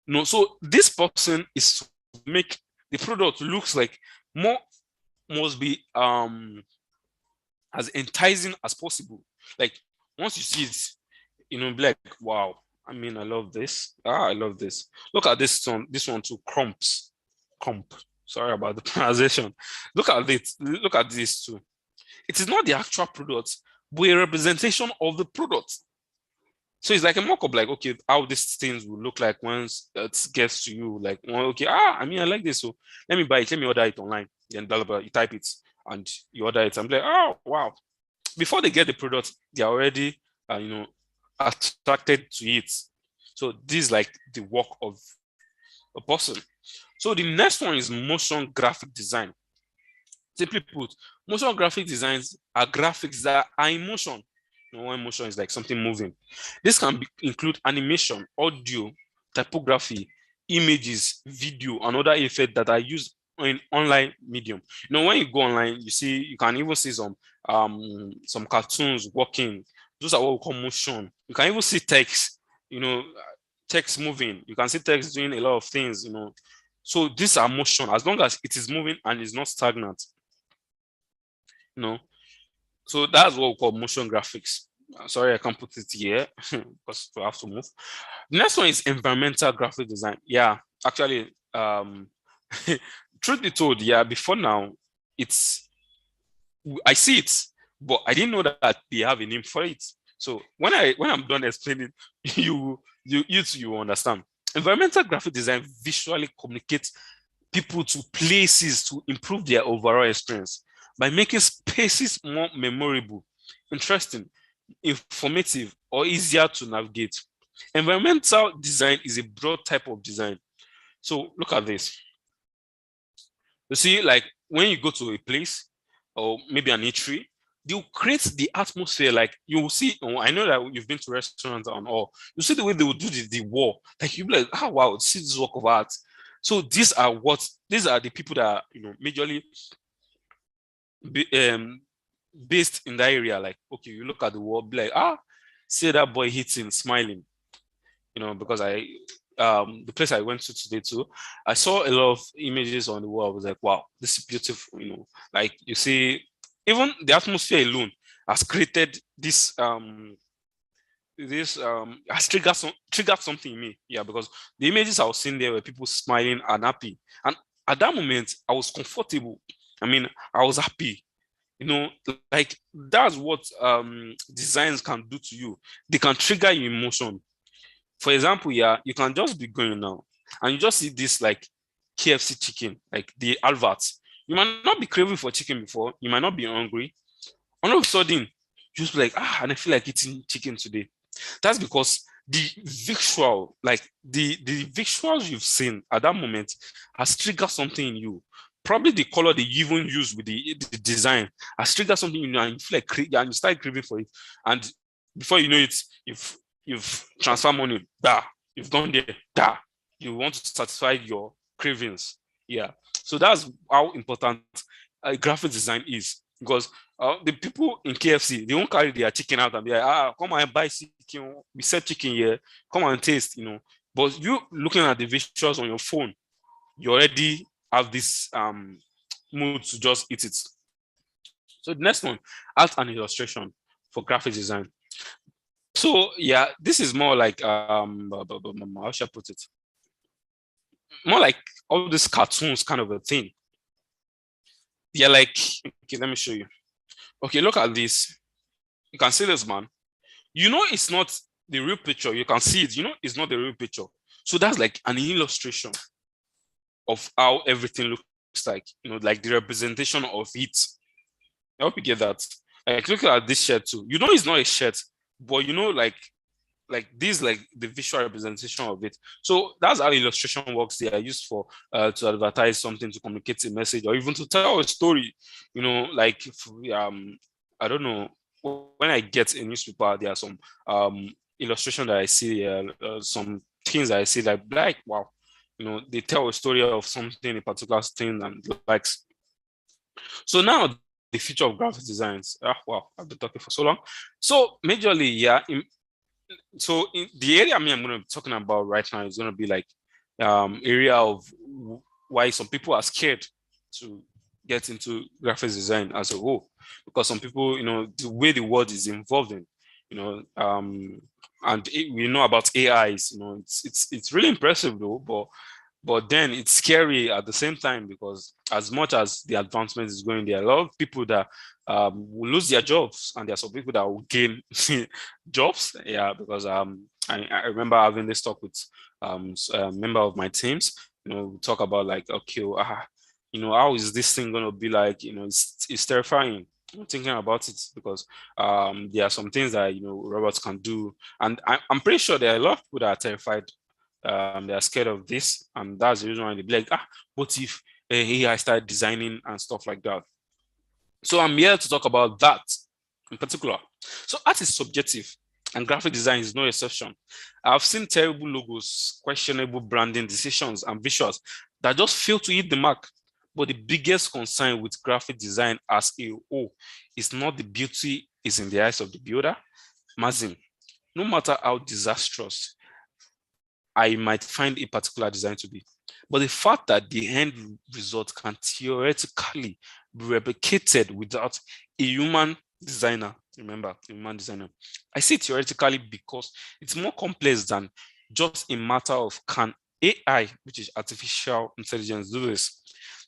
No, so this person is to make the product looks like must be as enticing as possible. Like once you see it, be like, wow, I mean, I love this. I love this. Look at this one too, crumps. Crump. Sorry about the pronunciation. Look at it. Look at this too. It is not the actual product, but a representation of the product. So it's like a mock-up, like, okay, how these things will look like once it gets to you. Like, well, okay, I mean, I like this, so let me buy it, let me order it online. Then blah, blah, blah, you type it and you order it. I'm like, oh, wow. Before they get the product, they're already, attracted to it. So this is like the work of a person. So the next one is motion graphic design. Simply put, motion graphic designs are graphics that are in motion. When motion is like something moving. This can include animation, audio, typography, images, video, and other effects that are used in online medium. When you go online, you can even see some cartoons working. Those are what we call motion. You can even see text, text moving. You can see text doing a lot of things, So these are motion, as long as it is moving and is not stagnant. So that's what we call motion graphics. Sorry, I can't put it here because we have to move. The next one is environmental graphic design. Yeah, actually, truth be told, before now, I see it, but I didn't know that they have a name for it. So when I'm done explaining, you understand. Environmental graphic design visually communicates people to places to improve their overall experience by making spaces more memorable, interesting, informative, or easier to navigate. Environmental design is a broad type of design. So look at this. You see, like when you go to a place or maybe an eatery, they'll create the atmosphere. Like you will see, I know that you've been to restaurants and all. You see the way they will do the wall. Like you'll be like, oh wow, see this work of art. So these are the people that are majorly based in that area. Like, okay, you look at the wall, be like, see that boy hitting, smiling. Because the place I went to today too, I saw a lot of images on the wall. I was like, wow, this is beautiful. Like you see, even the atmosphere alone has created this has triggered something in me. Yeah, because the images I was seeing there were people smiling and happy, and at that moment I was comfortable. I mean, I was happy. Like that's what designs can do to you. They can trigger your emotion. For example, you can just be going now and you just see this like KFC chicken, like the adverts. You might not be craving for chicken before, you might not be hungry. All of a sudden, you just be like, and I feel like eating chicken today. That's because the visual, like the visuals you've seen at that moment has triggered something in you. Probably the color they even use with the design has triggered something in you, and you feel like and you start craving for it. And before you know it, you've transferred money, you've gone there, you want to satisfy your cravings. Yeah. So that's how important graphic design is, because the people in KFC, they won't carry their chicken out and be like, come and buy chicken. We sell chicken here. Come and taste, But you looking at the visuals on your phone, you already have this mood to just eat it. So the next one, art and illustration for graphic design. So yeah, this is more like how should I put it? More like all these cartoons kind of a thing. They're like, okay, let me show you. Okay, look at this. You can see this, man. It's not the real picture. You can see it. It's not the real picture. So that's like an illustration of how everything looks like. Like the representation of it. I hope you get that. Like look at this shirt too. It's not a shirt, but like this, like the visual representation of it. So that's how illustration works. They are used for to advertise something, to communicate a message, or even to tell a story. Like I don't know, when I get a newspaper, there are some illustration that I see, some things that I see like wow, they tell a story of something, a particular thing, and likes. So now the future of graphic designs. Wow, I've been talking for so long. So majorly, yeah. So in the area I'm going to be talking about right now is going to be like area of why some people are scared to get into graphics design as a whole, because some people, the way the world is evolving, and we know about AIs, it's really impressive though, but then it's scary at the same time, because as much as the advancement is going there, a lot of people that will lose their jobs, and there are some people that will gain jobs. Yeah, because I remember having this talk with a member of my teams. We talk about like, okay, how is this thing going to be like? It's terrifying. I'm thinking about it because there are some things that robots can do, and I'm pretty sure there are a lot of people that are terrified. They are scared of this, and that's the reason why they be like, what if AI start designing and stuff like that? So I'm here to talk about that in particular. So art is subjective, and graphic design is no exception. I've seen terrible logos, questionable branding decisions, and visuals that just fail to hit the mark. But the biggest concern with graphic design as a whole is not the beauty is in the eyes of the builder. Mazin, no matter how disastrous I might find a particular design to be, but the fact that the end result can theoretically be replicated without a human designer, remember, human designer, I say theoretically because it's more complex than just a matter of can AI, which is artificial intelligence, do this.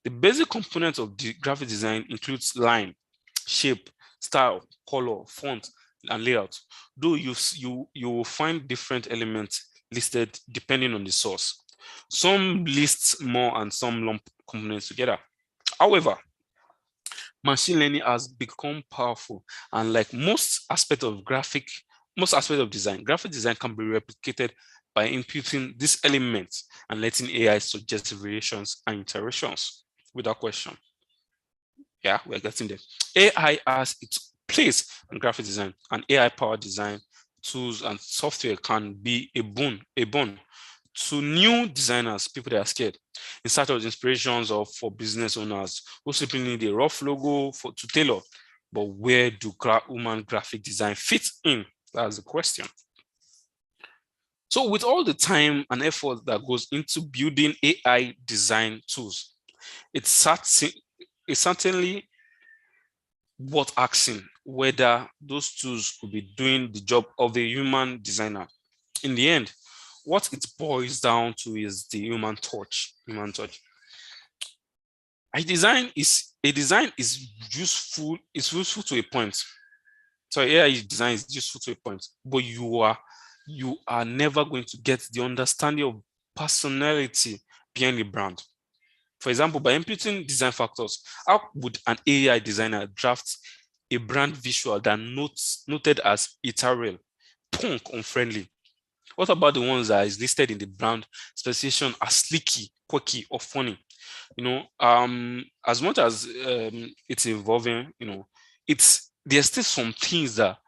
The basic component of the graphic design includes line, shape, style, color, font, and layout. Though you will find different elements listed depending on the source. Some list more and some lump components together. However, machine learning has become powerful, and like most aspects of design, graphic design can be replicated by inputting these elements and letting AI suggest variations and iterations without question. Yeah, we're getting there. AI has its place in graphic design, and AI-powered design tools and software can be a boon to new designers, people that are scared, in search of inspirations or for business owners who simply need a rough logo to tailor. But where do human graphic design fit in? That's the question. So with all the time and effort that goes into building AI design tools, it's certainly worth asking whether those tools could be doing the job of the human designer. In the end, what it boils down to is the human touch. A design is useful. It's useful to a point. So AI design is useful to a point, but you are never going to get the understanding of personality behind the brand. For example, by imputing design factors, how would an AI designer draft a brand visual that noted as ethereal, punk, unfriendly? What about the ones that is listed in the brand specification as sleeky, quirky, or funny? As much as it's evolving, there's still some things that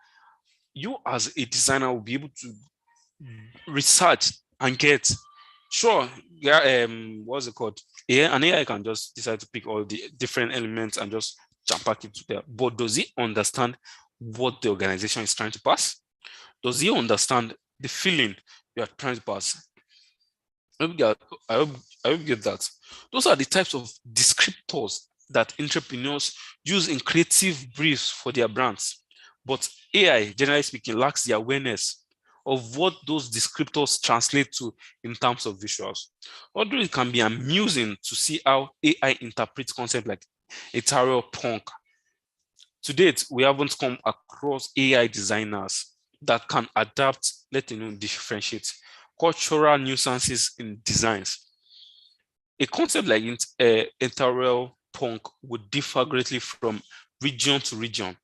you as a designer will be able to research and get. Sure, yeah, what's it called? Yeah, an AI can just decide to pick all the different elements and just jump back into there. But does he understand what the organization is trying to pass? Does he understand the feeling you are trying to pass? I hope you get that. Those are the types of descriptors that entrepreneurs use in creative briefs for their brands. But AI, generally speaking, lacks the awareness of what those descriptors translate to in terms of visuals. Although it can be amusing to see how AI interprets concepts like ethereal punk, to date, we haven't come across AI designers that can adapt, differentiate cultural nuances in designs. A concept like ethereal punk would differ greatly from region to region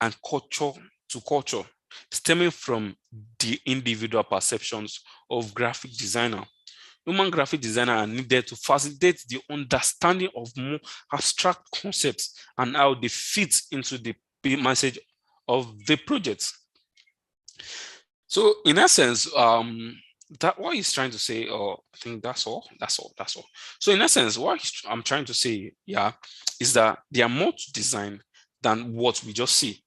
and culture to culture, stemming from the individual perceptions of graphic designer. Human graphic designers are needed to facilitate the understanding of more abstract concepts and how they fit into the message of the project. So in essence, that what he's trying to say, or I think that's all. So in essence, what I'm trying to say, yeah, is that there are more to design than what we just see.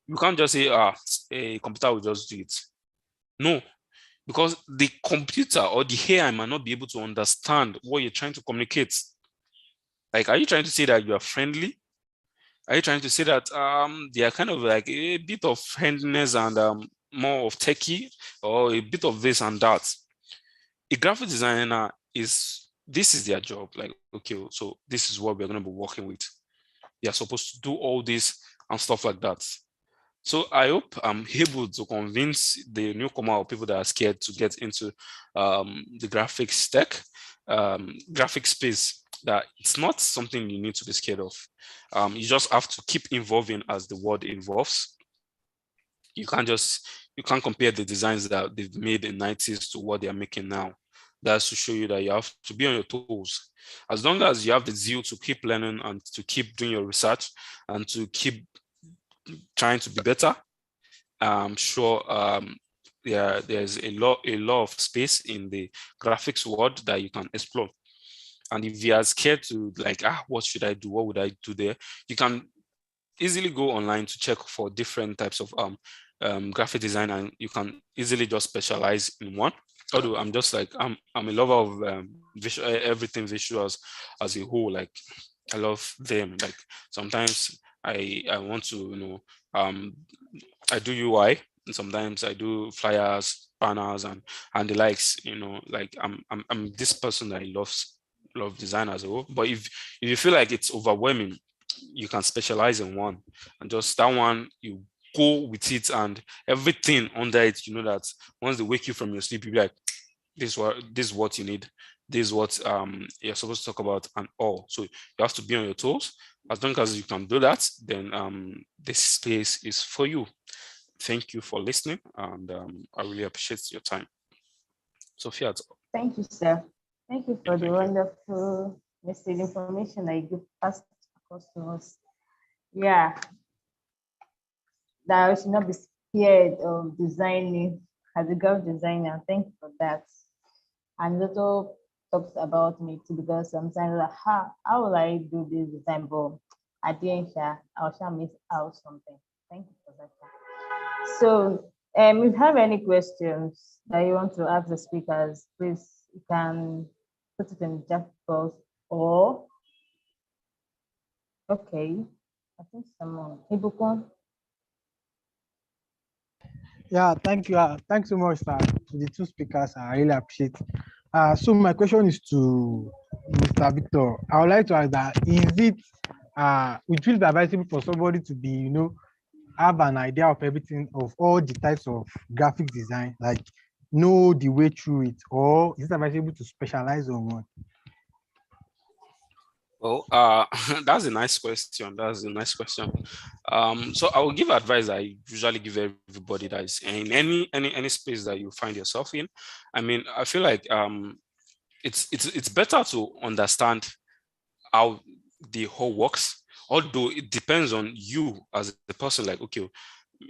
You can't just say, a computer will just do it. No, because the computer or the AI might not be able to understand what you're trying to communicate. Like, are you trying to say that you are friendly? Are you trying to say that they are kind of like a bit of friendliness and more of techie, or a bit of this and that? A graphic designer this is their job. Like, okay, so this is what we're going to be working with. They are supposed to do all this and stuff like that. So I hope I'm able to convince the newcomer or people that are scared to get into the graphics tech, graphic space, that it's not something you need to be scared of. You just have to keep evolving as the world evolves. You can't compare the designs that they've made in the 90s to what they are making now. That's to show you that you have to be on your toes. As long as you have the zeal to keep learning and to keep doing your research and to keep trying to be better, I'm sure there's a lot of space in the graphics world that you can explore. And if you are scared to like, what should I do? What would I do there? You can easily go online to check for different types of graphic design, and you can easily just specialize in one. Although I'm just like, I'm a lover of everything visuals as a whole. Like, I love them. Like, sometimes I want to, I do UI, and sometimes I do flyers, banners, and the likes. Like, I'm this person that love design as a whole. But if you feel like it's overwhelming, you can specialize in one, and just that one you go with it, and everything under it. That once they wake you from your sleep, you'll be like, this is what you need. This is what you're supposed to talk about, and all. So you have to be on your toes. As long as you can do that, then this space is for you. Thank you for listening, and I really appreciate your time. Sophia. Thank you, sir. Thank you for the Thank you. wonderful message information that you passed across to us. Yeah, that we should not be scared of designing as a graphic designer. Thank you for that. And also talks about me too, because sometimes like, how will I do this design? But at the end, I shall miss out something. Thank you for that. So, if you have any questions that you want to ask the speakers, please you can put it in the chat box, or okay, I think someone Ibukun. Yeah, thank you. Thanks so much, sir, to the two speakers. I really appreciate. So my question is to Mr. Victor. I would like to ask that, is it would it be advisable for somebody to be, have an idea of everything, of all the types of graphic design, like know the way through it, or is it advisable to specialize on one? Well, that's a nice question. So I will give advice I usually give everybody that is in any space that you find yourself in. I mean, I feel like it's better to understand how the whole works, although it depends on you as a person. Like, okay,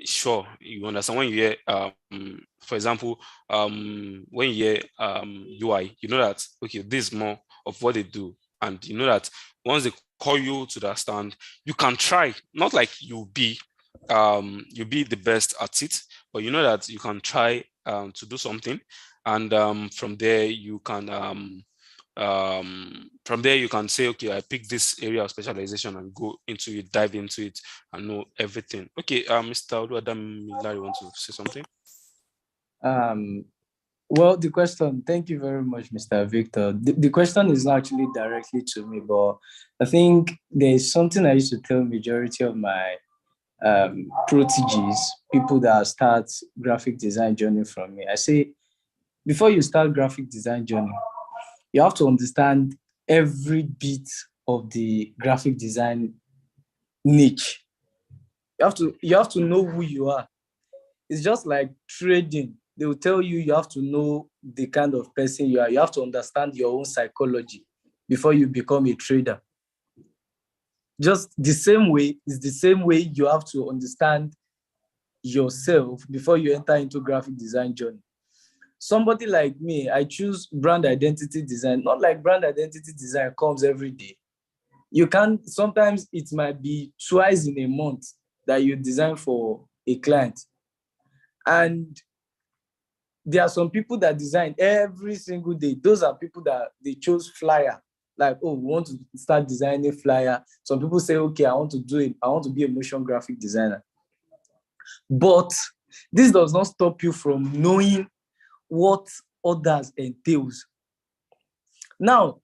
sure, you understand when you hear for example, when you hear UI, you know that okay, this is more of what they do, and you know that once they call you to that stand, you can try, not like you'll be the best at it, but you know that you can try to do something, and from there you can say, okay, I pick this area of specialization and go into it, dive into it, and know everything. Okay, Mr. Oluwadam Milari wants to say something. Well, the question, thank you very much, Mr. Victor. The question is not actually directly to me, but I think there's something I used to tell majority of my proteges, people that start graphic design journey from me. I say, before you start graphic design journey, you have to understand every bit of the graphic design niche. You have to know who you are. It's just like trading. They will tell you you have to know the kind of person you are. You have to understand your own psychology before you become a trader. Just the same way, it's the same way you have to understand yourself before you enter into graphic design journey. somebody like me, I choose brand identity design. Not like brand identity design comes every day. You can, sometimes it might be twice in a month that you design for a client. And there are some people that design every single day. Those are people that they chose flyer. Like, oh, we want to start designing flyer. Some people say, okay, I want to do it. I want to be a motion graphic designer. But this does not stop you from knowing what others entails. Now,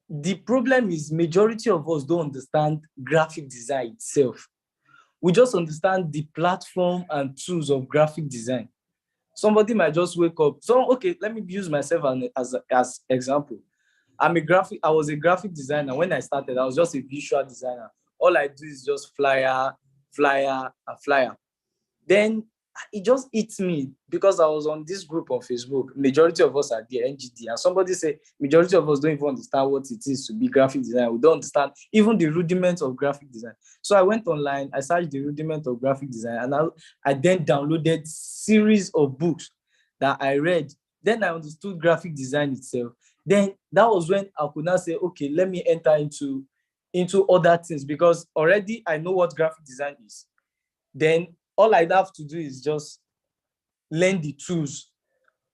the problem is majority of us don't understand graphic design itself. We just understand the platform and tools of graphic design. Somebody might just wake up. So, okay, let me use myself as example. I was a graphic designer. When I started, I was just a visual designer. All I do is just flyer, and flyer. Then it just hits me because I was on this group on Facebook. Majority of us are there, NGD. And somebody said, majority of us don't even understand what it is to be graphic designer. We don't understand even the rudiments of graphic design. So I went online, I searched the rudiment of graphic design, and I then downloaded series of books that I read. Then I understood graphic design itself. Then that was when I could now say, okay, let me enter into other things, because already I know what graphic design is. Then all I have to do is just learn the tools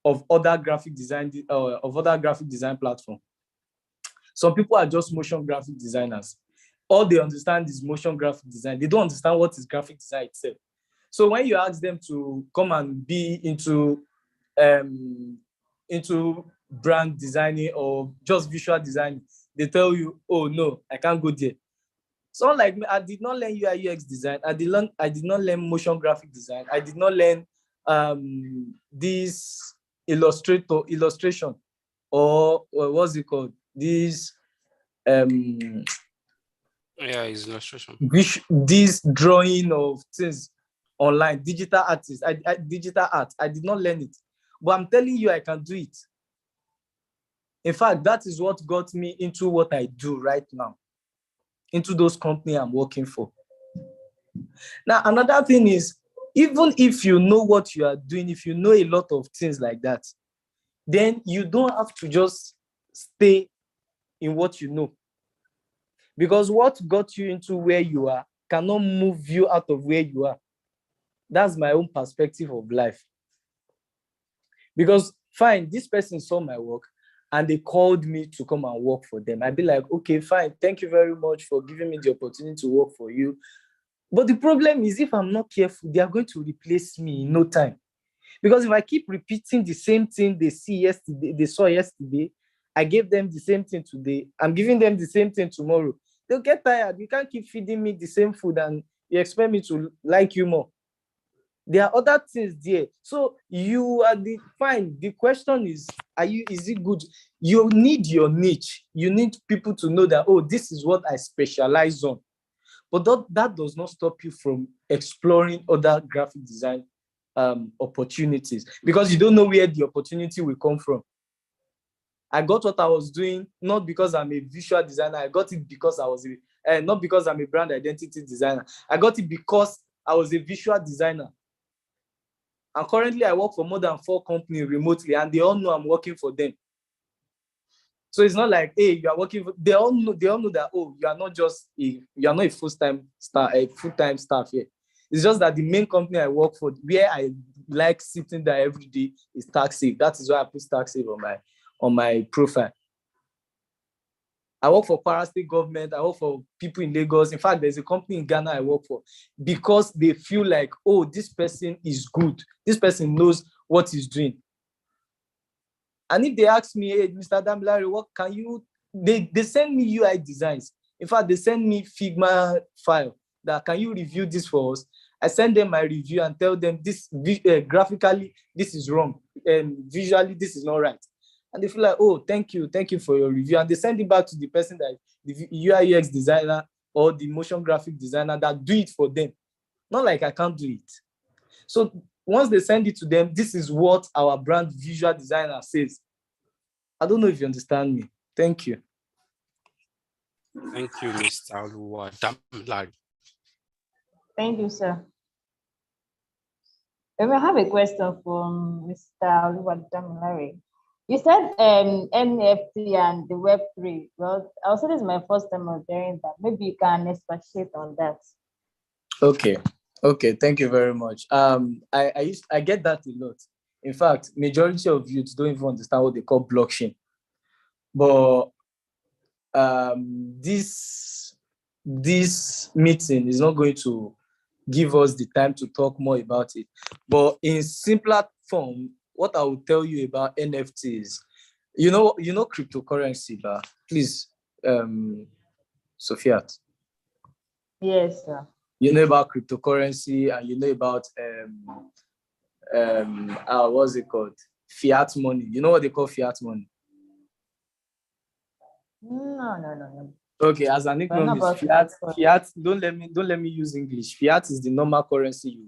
of other graphic design platforms. Some people are just motion graphic designers. All they understand is motion graphic design. They don't understand what is graphic design itself. So when you ask them to come and be into brand designing or just visual design, they tell you, oh no, I can't go there. So like me, I did not learn UI UX design. I did not learn motion graphic design. I did not learn this illustration, or what's it called? This it's illustration. This drawing of things online, digital artists, digital art. I did not learn it, but I'm telling you, I can do it. In fact, that is what got me into what I do right now, into those companies I'm working for. Now, another thing is, even if you know what you are doing, if you know a lot of things like that, then you don't have to just stay in what you know. Because what got you into where you are cannot move you out of where you are. That's my own perspective of life. Because fine, this person saw my work and they called me to come and work for them. I'd be like, okay, fine, thank you very much for giving me the opportunity to work for you. But the problem is, if I'm not careful, they are going to replace me in no time. Because if I keep repeating the same thing they saw yesterday, I gave them the same thing today, I'm giving them the same thing tomorrow, they'll get tired. You can't keep feeding me the same food and you expect me to like you more. There are other things there. So you are fine. The question is it good? You need your niche. You need people to know that, oh, this is what I specialize on. But that does not stop you from exploring other graphic design opportunities, because you don't know where the opportunity will come from. I got what I was doing, not because I'm a visual designer. I got it because not because I'm a brand identity designer. I got it because I was a visual designer. And currently I work for more than 4 companies remotely, and they all know I'm working for them. So it's not like, hey, you are working for, they all know that, oh, you are not a full-time staff here. It's just that the main company I work for, where I like sitting there every day, is TaxSafe. That is why I put TaxSafe on my profile. I work for Kwara State government. I work for people in Lagos. In fact, there's a company in Ghana I work for, because they feel like, oh, this person is good. This person knows what he's doing. And if they ask me, hey, Mr. Damilare, what can you, they send me UI designs. In fact, they send me Figma file that, can you review this for us? I send them my review and tell them, this graphically, this is wrong. And visually, this is not right. And they feel like, oh, thank you for your review. And they send it back to the person that the UI UX designer or the motion graphic designer that do it for them. Not like I can't do it. So once they send it to them, this is what our brand visual designer says. I don't know if you understand me. Thank you. Thank you, Mr. Damilare. Thank you, sir. I have a question from Mr. Oluwadamilare. You said NFT and the Web3. Well, I'll say this is my first time of hearing that. Maybe you can expatiate on that. Okay. Thank you very much. I get that a lot. In fact, majority of youths don't even understand what they call blockchain. But this meeting is not going to give us the time to talk more about it. But in simpler form, what I will tell you about NFTs, you know cryptocurrency, but please, Sophia. Yes, sir. You know about cryptocurrency, and you know about what's it called? Fiat money. You know what they call fiat money? No. Okay, as an economist, fiat. Don't let me use English. Fiat is the normal currency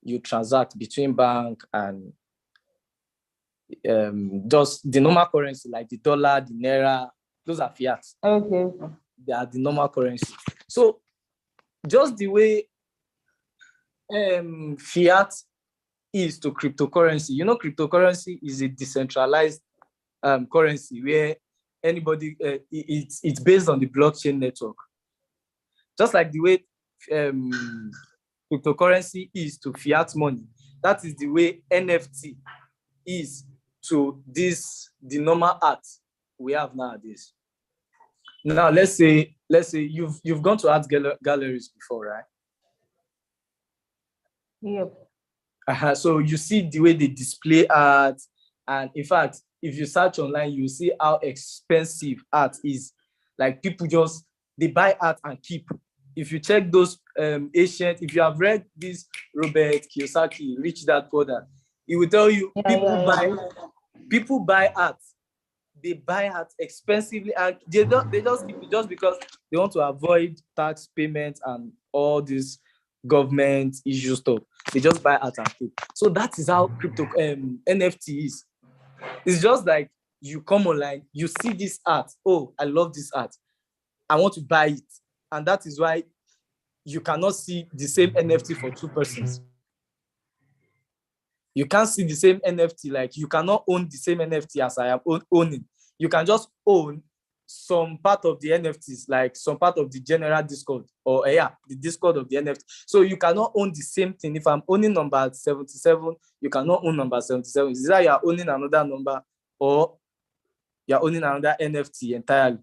you transact between bank and just the normal currency like the dollar, the naira. Those are fiat. Okay. They are the normal currency. So just the way fiat is to cryptocurrency, cryptocurrency is a decentralized currency where anybody it's based on the blockchain network. Just like the way cryptocurrency is to fiat money, that is the way NFT is to the normal art we have nowadays. Now let's say you've gone to art galleries before, right? Yep. So you see the way they display art, and in fact, if you search online, you see how expensive art is. Like people they buy art and keep. If you check those ancient, if you have read this Robert Kiyosaki, Rich Dad Poor Dad, he will tell you people buy art. They buy art expensively, and they just keep it just because they want to avoid tax payments and all this government issue stuff. They just buy art and keep. So that is how crypto NFT is. It's just like you come online, you see this art. Oh, I love this art. I want to buy it. And that is why you cannot see the same NFT for two persons. You can't see the same NFT. Like you cannot own the same NFT as I am owning. You can just own some part of the NFTs, like some part of the general Discord, or the Discord of the NFT. So you cannot own the same thing. If I'm owning number 77, you cannot own number 77. Is that you're owning another number, or you're owning another NFT entirely?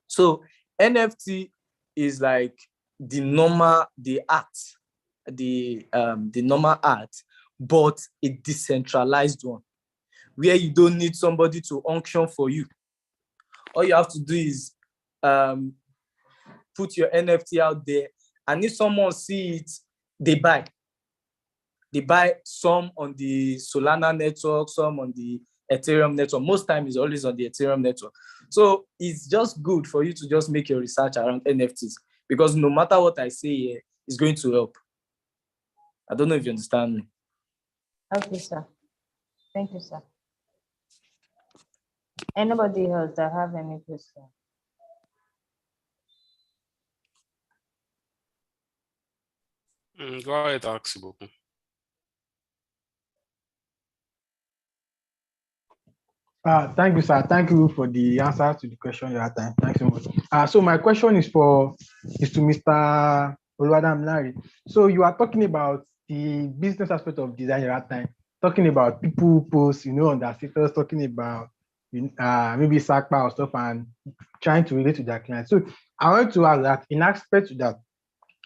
So NFT is like the normal art, but a decentralized one, where you don't need somebody to auction for you. All you have to do is put your NFT out there, and if someone sees it, they buy. They buy some on the Solana network, some on the Ethereum network. Most time is always on the Ethereum network. So it's just good for you to just make your research around NFTs, because no matter what I say here, it's going to help. I don't know if you understand me. Okay, sir. Thank you, sir. Anybody else that have any question? Go ahead, ask beaucoup. Thank you, sir. Thank you for the answer to the question you had time. Thanks so much. So my question is to Mr. Oluwadamilare. So you are talking about the business aspect of design at time, talking about people post, on their status, talking about maybe SACPA or stuff, and trying to relate to their clients. So I want to ask that in aspect to that,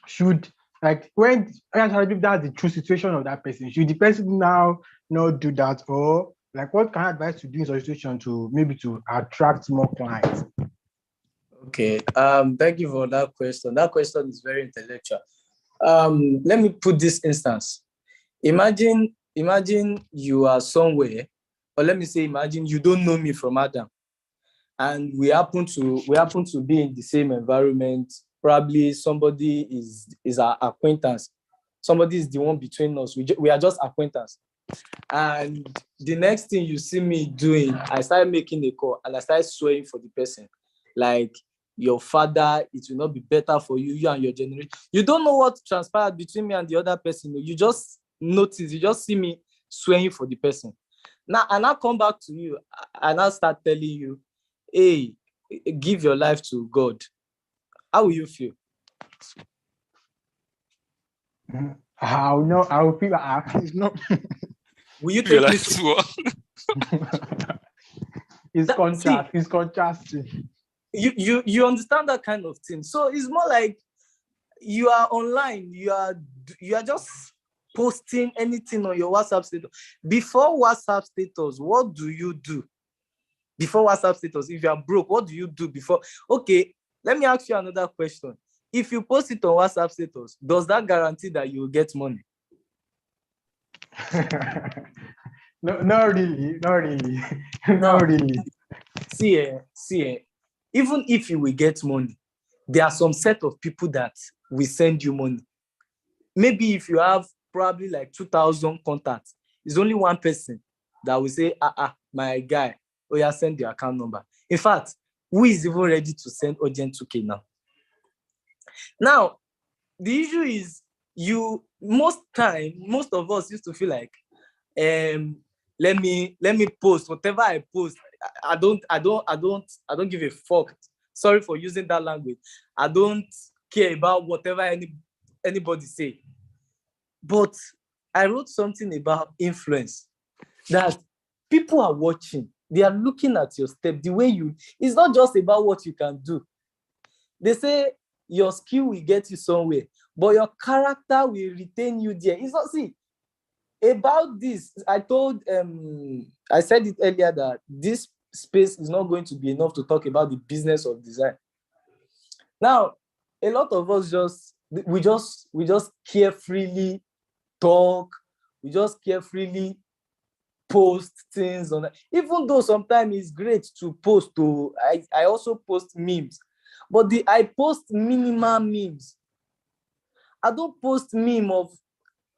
should, like, when that's the true situation of that person, should the person now not do that, or like what kind of advice to do in such situation to maybe to attract more clients? Okay, thank you for that question. That question is very intellectual. Let me put this instance. Imagine you are somewhere, or let me say, imagine you don't know me from Adam, and we happen to be in the same environment. Probably somebody is our acquaintance. Somebody is the one between us. We are just acquaintance. And the next thing you see me doing, I started making a call and I started swearing for the person. Like, your father, it will not be better for you and your generation. You don't know what transpired between me and the other person. You just notice, you just see me swearing for the person. Now, and I come back to you and I start telling you, hey, give your life to God. How will you feel? How no, I will feel it's not. Will you Your take me life to work. It's That- contrast. It's contrasting. you understand that kind of thing? So it's more like you are online, you are just posting anything on your WhatsApp status. Before WhatsApp status, what do you do? Before WhatsApp status, if you are broke, what do you do before? Okay, let me ask you another question. If you post it on WhatsApp status, does that guarantee that you will get money? No, not really. Not really. No. Not really. See, even if you will get money, there are some set of people that will send you money. Maybe if you have probably like 2,000 contacts, it's only one person that will say, my guy, oh yeah, send your account number. In fact, who is even ready to send urgent 2K now? Now, the issue is most of us used to feel like, let me post whatever I post. I don't give a fuck. Sorry for using that language. I don't care about whatever anybody say. But I wrote something about influence, that people are watching. They are looking at your step, the way it's not just about what you can do. They say your skill will get you somewhere, but your character will retain you there. It's not, see, about this, I said it earlier that this space is not going to be enough to talk about the business of design. Now, a lot of us we just carefully talk, we just carefully post things on, even though sometimes it's great to post. I also post memes, but I post minimal memes. I don't post meme of,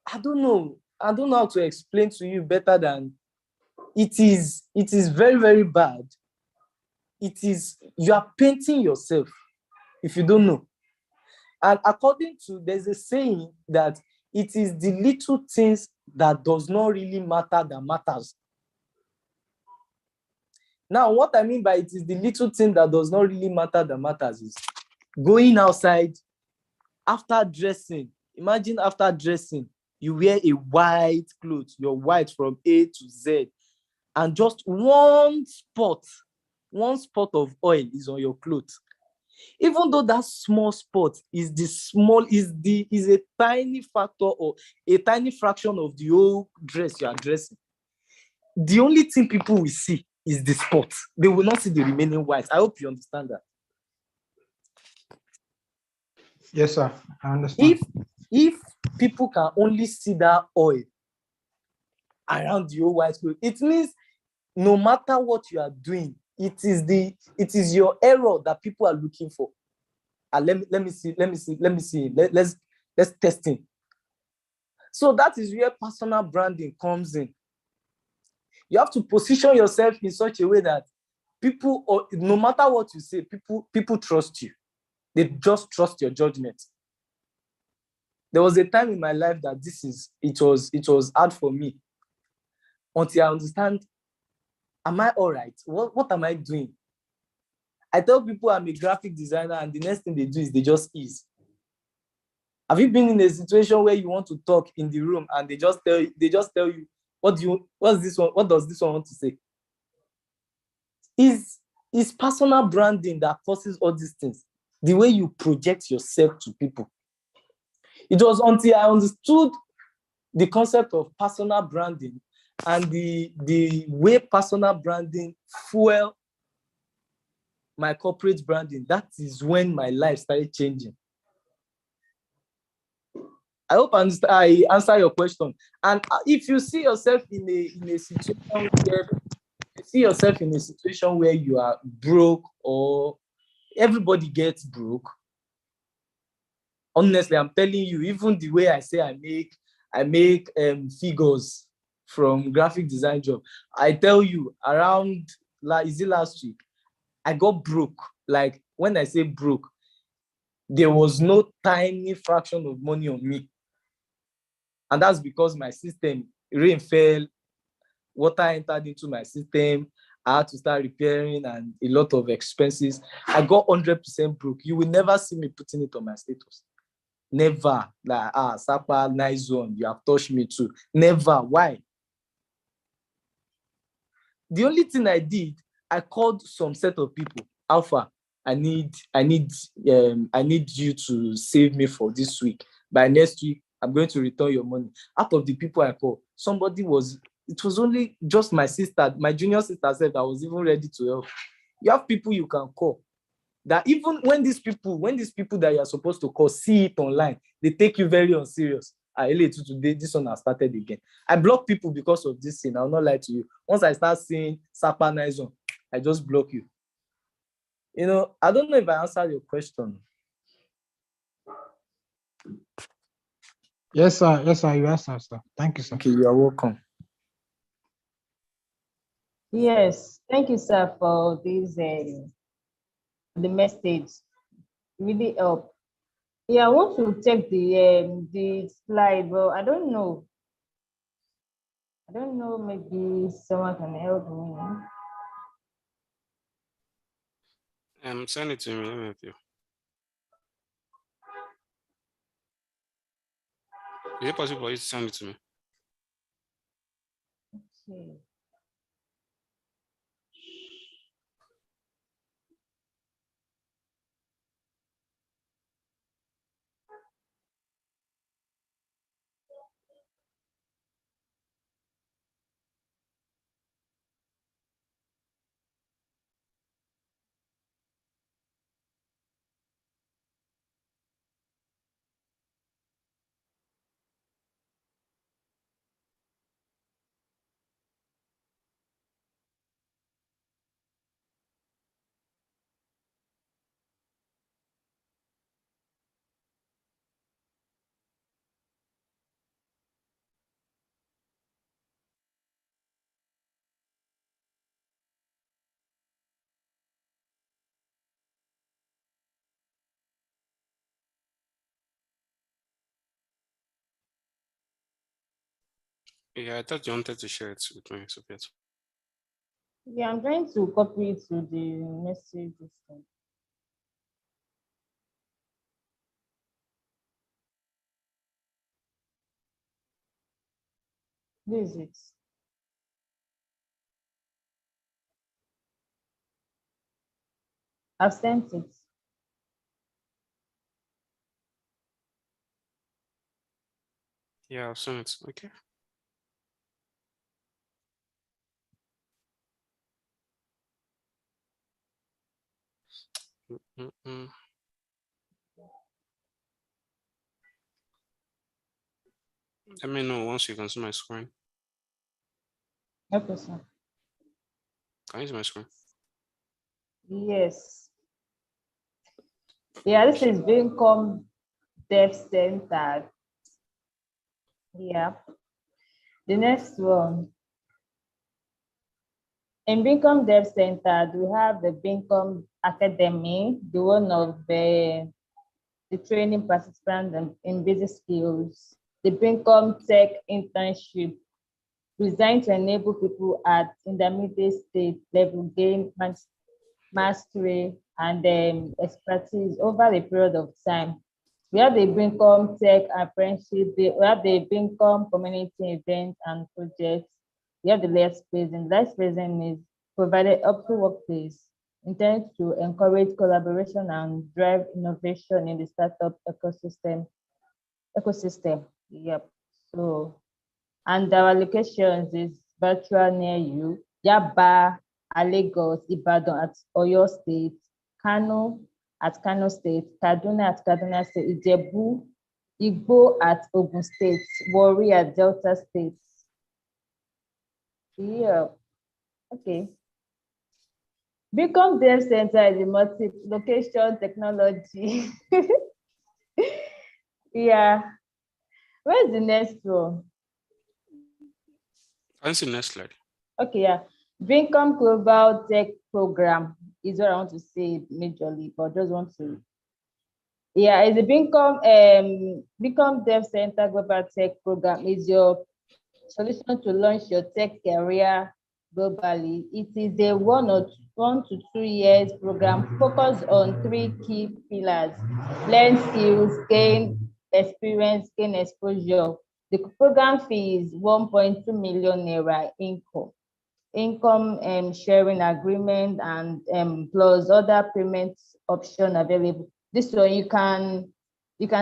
I don't know how to explain to you better than it is very, very bad. You are painting yourself if you don't know. And there's a saying that it is the little things that does not really matter that matters. Now, what I mean by it is the little thing that does not really matter that matters is going outside after dressing. Imagine after dressing, you wear a white clothes, you're white from A to Z, and just one spot of oil is on your clothes. Even though that small spot is a tiny factor or a tiny fraction of the whole dress you are dressing, the only thing people will see is the spot. They will not see the remaining white. I hope you understand that. Yes, sir. I understand. If people can only see that oil around the whole white clothes, it means no matter what you are doing, it is your error that people are looking for. And let me see. Let's test it. So that is where personal branding comes in. You have to position yourself in such a way that people, or no matter what you say, people trust you. They just trust your judgment. There was a time in my life that it was hard for me until I understand, am I all right? What am I doing? I tell people I'm a graphic designer, and the next thing they do is they just ease. Have you been in a situation where you want to talk in the room and they just tell you, what's this one? What does this one want to say? Is personal branding that causes all these things. The way you project yourself to people. It was until I understood the concept of personal branding and the way personal branding fuel my corporate branding, that is when my life started changing. I hope I answer your question. And if you see yourself in a situation where you are broke, or everybody gets broke, honestly, I'm telling you, even the way I say I make figures from graphic design job, I tell you, around last week, I got broke. Like, when I say broke, there was no tiny fraction of money on me. And that's because my system, rain fell, water entered into my system. I had to start repairing and a lot of expenses. I got 100% broke. You will never see me putting it on my status. Never. Like, Sapa, nice one. You have touched me too. Never. Why? The only thing I did, I called some set of people. Alpha, I need you to save me for this week. By next week, I'm going to return your money. Out of the people I called, it was only just my sister, my junior sister said that was even ready to help. You have people you can call. That even when these people that you are supposed to call see it online, they take you very unserious. Today, this one has started again. I block people because of this thing. I'll not lie to you. Once I start seeing Sapa nice one, I just block you. I don't know if I answered your question. Yes, sir. Yes, sir. You answered, sir. Thank you, sir. Okay, you are welcome. Yes, thank you, sir, for this the message. Really help. Yeah, I want to check the slide, but I don't know. Maybe someone can help me. Send it to me. Let me help you. Is it possible for you to send it to me? Okay. Yeah, I thought you wanted to share it with me, Sophia. Yeah, I'm trying to copy it to the message. This is it. I've sent it. Yeah, I've seen it. Okay. Let me know once you can see my screen. Okay, sir. Can you see my screen? Yes. Yeah, this is Vincom Dev Center. Yeah. The next one. In Bincom Dev Center, we have the Bincom Academy, the one of the training participants in basic skills, the Bincom Tech Internship, designed to enable people at intermediate state level gain mastery and expertise over a period of time. We have the Bincom Tech Apprenticeship, we have the Bincom Community Events and Projects. We have the Life Spacing. Life Spacing is provided up to workplace intended to encourage collaboration and drive innovation in the startup ecosystem. Yep. So, and our locations is virtual near you. Yaba at Lagos, Ibadan at Oyo State, Kano at Kano State, Kaduna at Kaduna State, Ijebu, Igbo at Ogun State, Warri at Delta State. Yeah. Okay. Beacon Dev Center is a multi-location technology. Yeah. Where's the next one? Can you see the next slide? Okay, yeah. Bincom Global Tech Program is what I want to say majorly, but just want to. Yeah, it's a Become Dev Center Global Tech Program is your solution to launch your tech career globally. It is a 1 to 2 years program focused on 3 key pillars: learn skills, gain experience, gain exposure. The program fee is 1.2 million naira income sharing agreement, and plus other payment option available. This one you can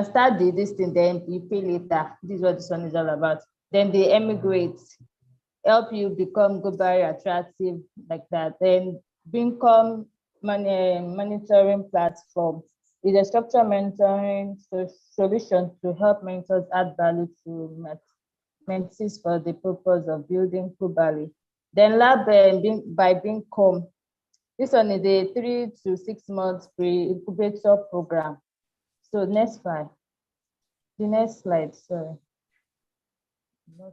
start this thing, then you pay later. This is what this one is all about. Then they emigrate, help you become globally attractive like that. Then Become monitoring platform is a structured mentoring solution to help mentors add value to mentees for the purpose of building globally. Then lab by Become. This one is a 3 to 6 months pre-incubator program. So next slide. The next slide, sorry. This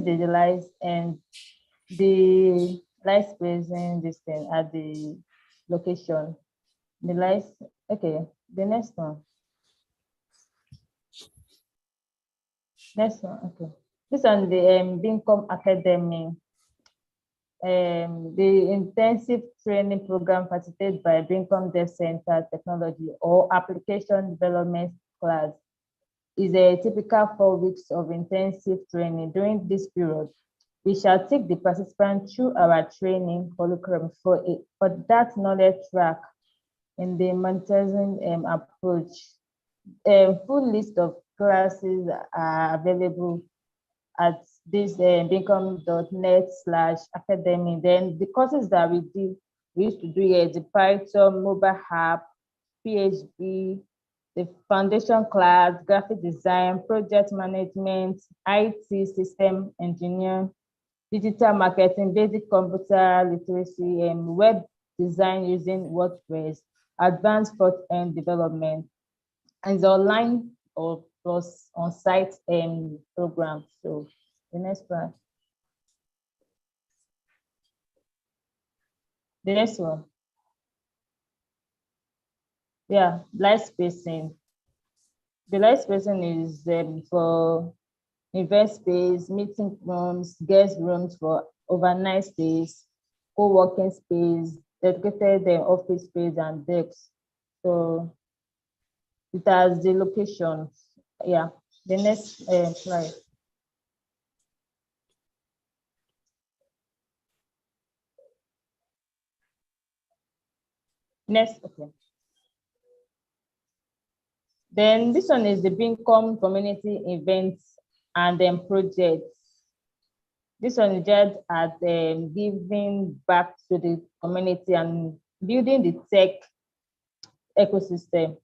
is the lights and the light spacing this thing at the location. The lights, okay, the next one. Next one, okay. This one, the Become Academy. The intensive training program facilitated by Become Dev Center Technology or Application Development class is a typical 4 weeks of intensive training. During this period, we shall take the participants through our training curriculum for that knowledge track in the monetizing approach. A full list of classes are available at this become.net/academy. Then the courses that we used to do here, the Python mobile app, PHP, the foundation class, graphic design, project management, IT system engineering, digital marketing, basic computer literacy, and web design using WordPress, advanced front-end development, and the online or plus on-site program. So the next one. The next one. Yeah, light spacing. The light spacing is for event space, meeting rooms, guest rooms for overnight stays, co-working space, dedicated office space, and decks. So it has the locations. Yeah, the next slide. Next, okay. Then this one is the Become community events and then projects. This one is just at giving back to the community and building the tech ecosystem.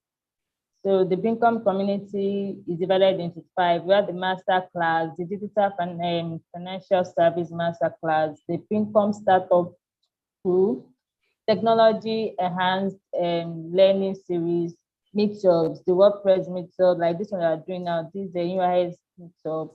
So the Become community is divided into 5. We have the master class, the digital financial service master class, the Become startup school, technology enhanced learning series, meetups, the WordPress meetup, like this one we are doing now, this is the UIS meetup,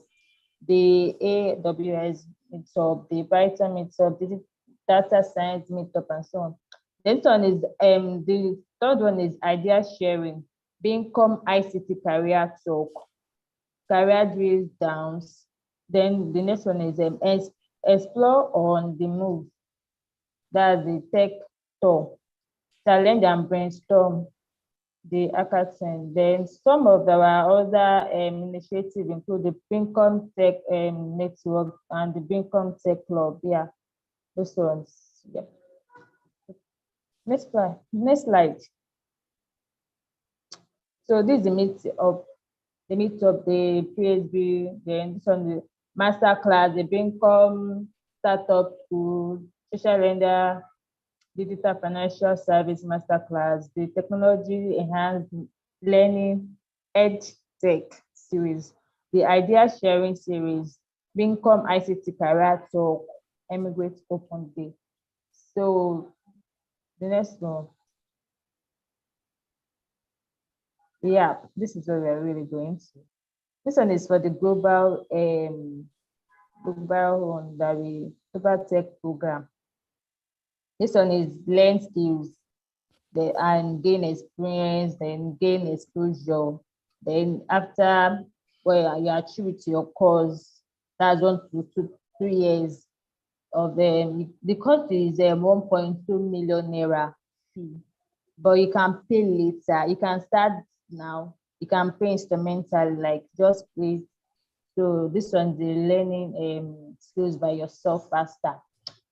the AWS meetup, the Python meetup, the data science meetup, and so on. This one is the third one is idea sharing, Become ICT career talk, career drills downs. Then the next one is explore on the move. That's the tech tour, challenge and brainstorm, the hackathon. Then some of our other initiatives include the Become Tech Network and the Become Tech Club. Yeah, those ones. Yeah. Next slide. Next slide. So this is the meetup, the PhD, then this one the master class, the Become startup school, social lender, digital financial service masterclass, the technology enhanced learning edge tech series, the idea sharing series, Become ICT career talk, emigrate open day. So the next one. Yeah, this is what we're really going to. This one is for the global global tech program. This one is learn skills. and gain experience, then gain exposure. Then after you achieve with your course, that's 1 to 2 years of the cost is 1.2 million naira fee, but you can pay later. You can start now. You can pay instrumental, like just pay. So this one, the learning skills by yourself faster.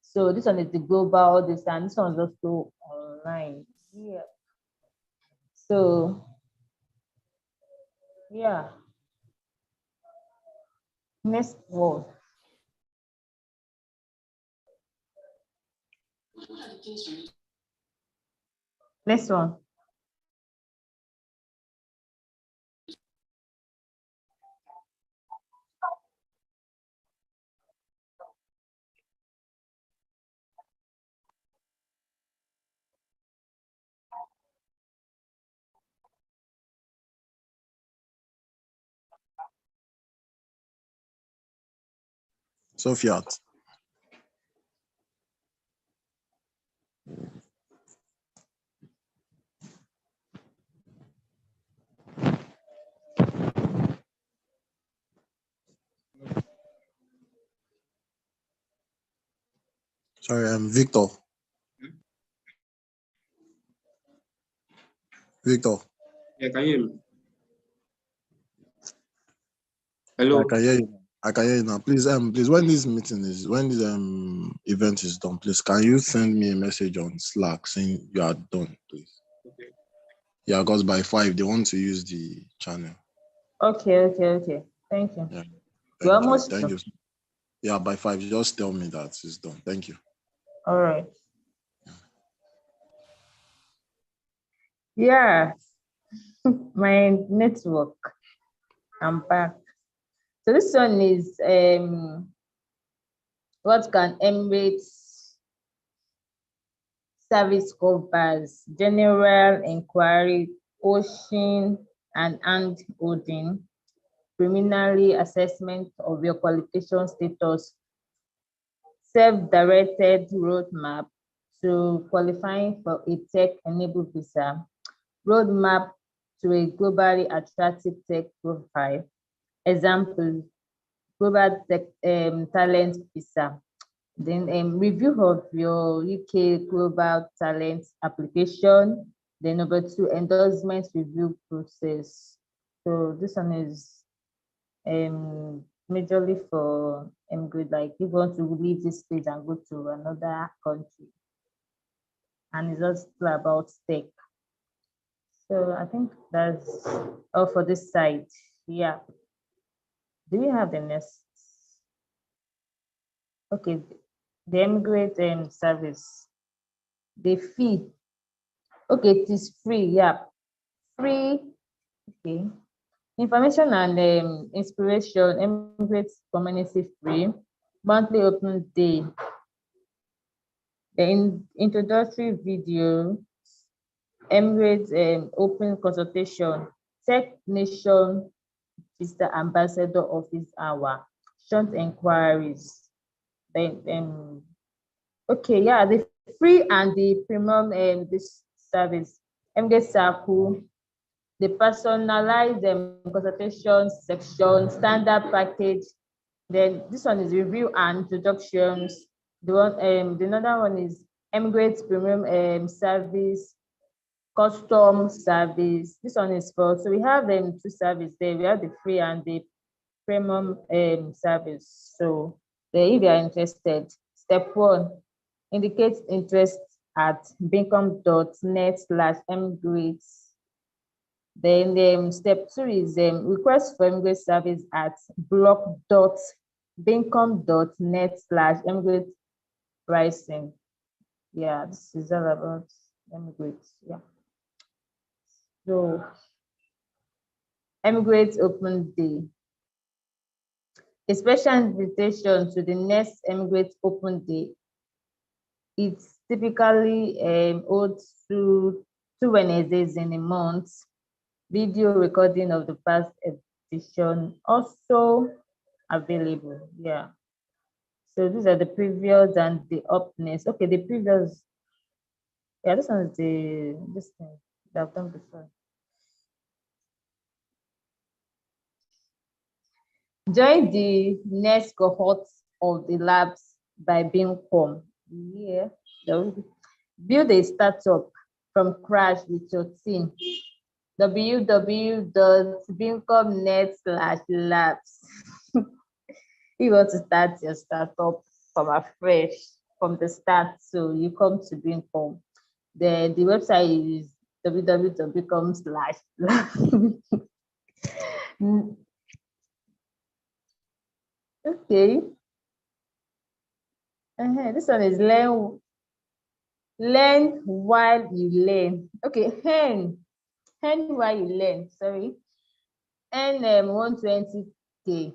So this one is the global, this and this one is also online. Yeah. So yeah. Next one. Next one. Sophia. Sorry, Victor. Victor. Yeah, can you hear me? I Hello. can hear you. I can hear you now. Please, when this event is done, please, can you send me a message on Slack saying you are done, please? Okay. Yeah, because by 5 they want to use the channel. Okay. Thank you. Yeah. We're almost Thank you. Yeah, by 5, just tell me that it's done. Thank you. all right. Yeah, my network. I'm back. So this one is what can Emirates service covers: general inquiry, ocean and hand holding, preliminary assessment of your qualification status, self-directed roadmap to qualifying for a tech-enabled visa, roadmap to a globally attractive tech profile. Example, global tech talent visa. Then review of your UK global talent application. Then number 2, endorsement review process. So this one is majorly for good, like if you want to leave this place and go to another country, and it's also about tech. So I think that's all for this side. Yeah. Do we have the next? Okay, the immigrant service. The fee. Okay, it is free. Yeah, free. Okay. Information and inspiration. Immigrant community free. Monthly open day. The introductory video. Emirates open consultation. Tech Nation Visa Ambassador Office Hour. Short inquiries. Then okay, yeah, the free and the premium this service. MG Circle, the personalized consultation section, standard package. Then this one is review and introductions. The one the another one is Emirates Premium service, custom service. This one is for, so we have two service there. We have the free and the premium service. So if you are interested, step 1, indicate interest at bincom.net/emigrates. Then step 2 is request for emigrate service at blog.bincom.net/emigrate pricing. Yeah, this is all about emigrates. Yeah. So emigrate open day. A special invitation to the next emigrate open day. It's typically holds two Wednesdays in a month. Video recording of the past edition also available. Yeah. So these are the previous and the up next. Okay, the previous Yeah, this one is this thing that I've done before. Join the next cohort of the labs by Beamcom. Yeah, build a startup from scratch with your team. www.beamcom.net/labs. You want to start your startup from afresh, from the start, so you come to Beamcom. The website is www.beamcom/labs. Okay. This one is learn while you learn. Okay, earn while you learn. Sorry, earn 120K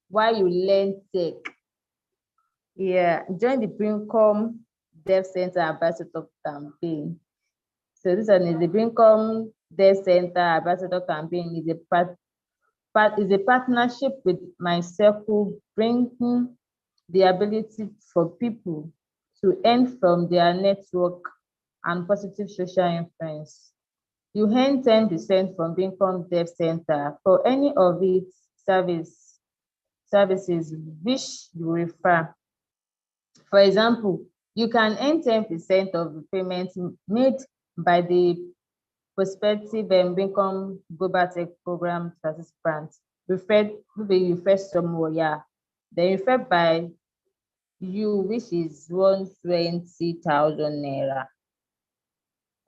while you learn tech. Yeah, join the Brincom Dev Center Ambassador campaign. So this one is the Brincom Dev Center Ambassador campaign is a partnership with my circle, bringing the ability for people to earn from their network and positive social influence. You earn 10% from Beacon Dev Center for any of its services which you refer. For example, you can earn 10% of the payments made by the prospective Beacon Global Tech Program participants. You first somewhere, yeah. Then referred by you, which is 120,000 naira.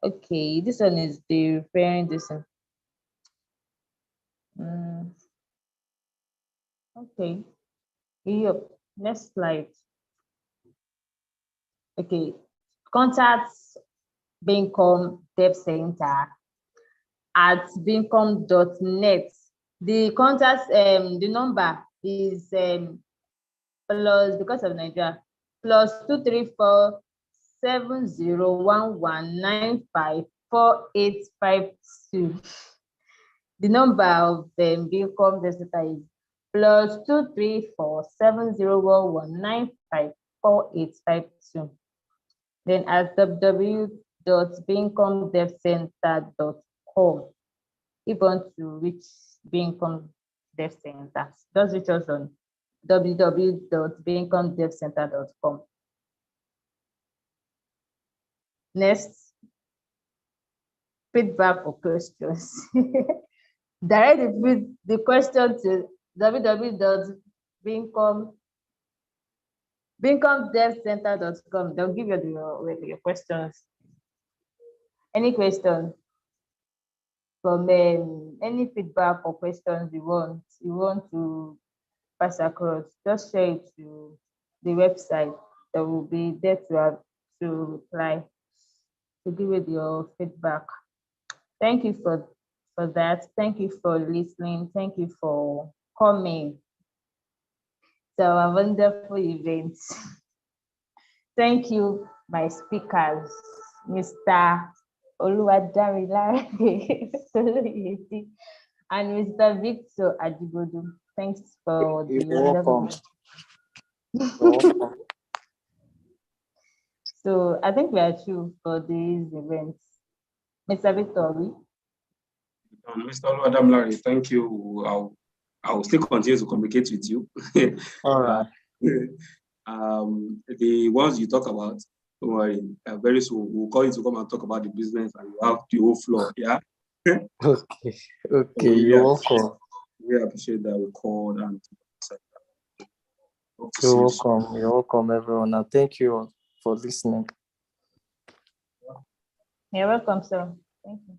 Okay, this one is the referring this one. Okay. Yep. Next slide. Okay. Contact Beacom Dev Center at beacom.net. The contact the number is plus, because of Nigeria, plus 2347011954852. The number of Beacom Dev Center is plus 2347011954852. Then at www.beacomdevcenter.com. If you want to reach Beacom Dev Center, just reach us on www.beacomdevcenter.com. Next, feedback or questions. Direct the question to www.beacomdevcenter.com. They'll give you your questions. Any question from any feedback or questions you want to pass across, just share it to the website. That will be there to reply, to give you your feedback. Thank you for that. Thank you for listening. Thank you for coming to our wonderful event. Thank you, my speakers, Mr. Oluwadarilare and Mr. Victor Ajibodu. Thanks for the wonderful. So I think we are through for these events. Mr. Victor. Mr. Oluwadamilare, thank you. I will still continue to communicate with you. All right. The ones you talk about, don't worry, very soon we'll call you to come and talk about the business, and you have the whole floor. Yeah. Okay. You're welcome. We appreciate that we called and. You're welcome. You're welcome, everyone, and thank you for listening. You're welcome, sir. Thank you.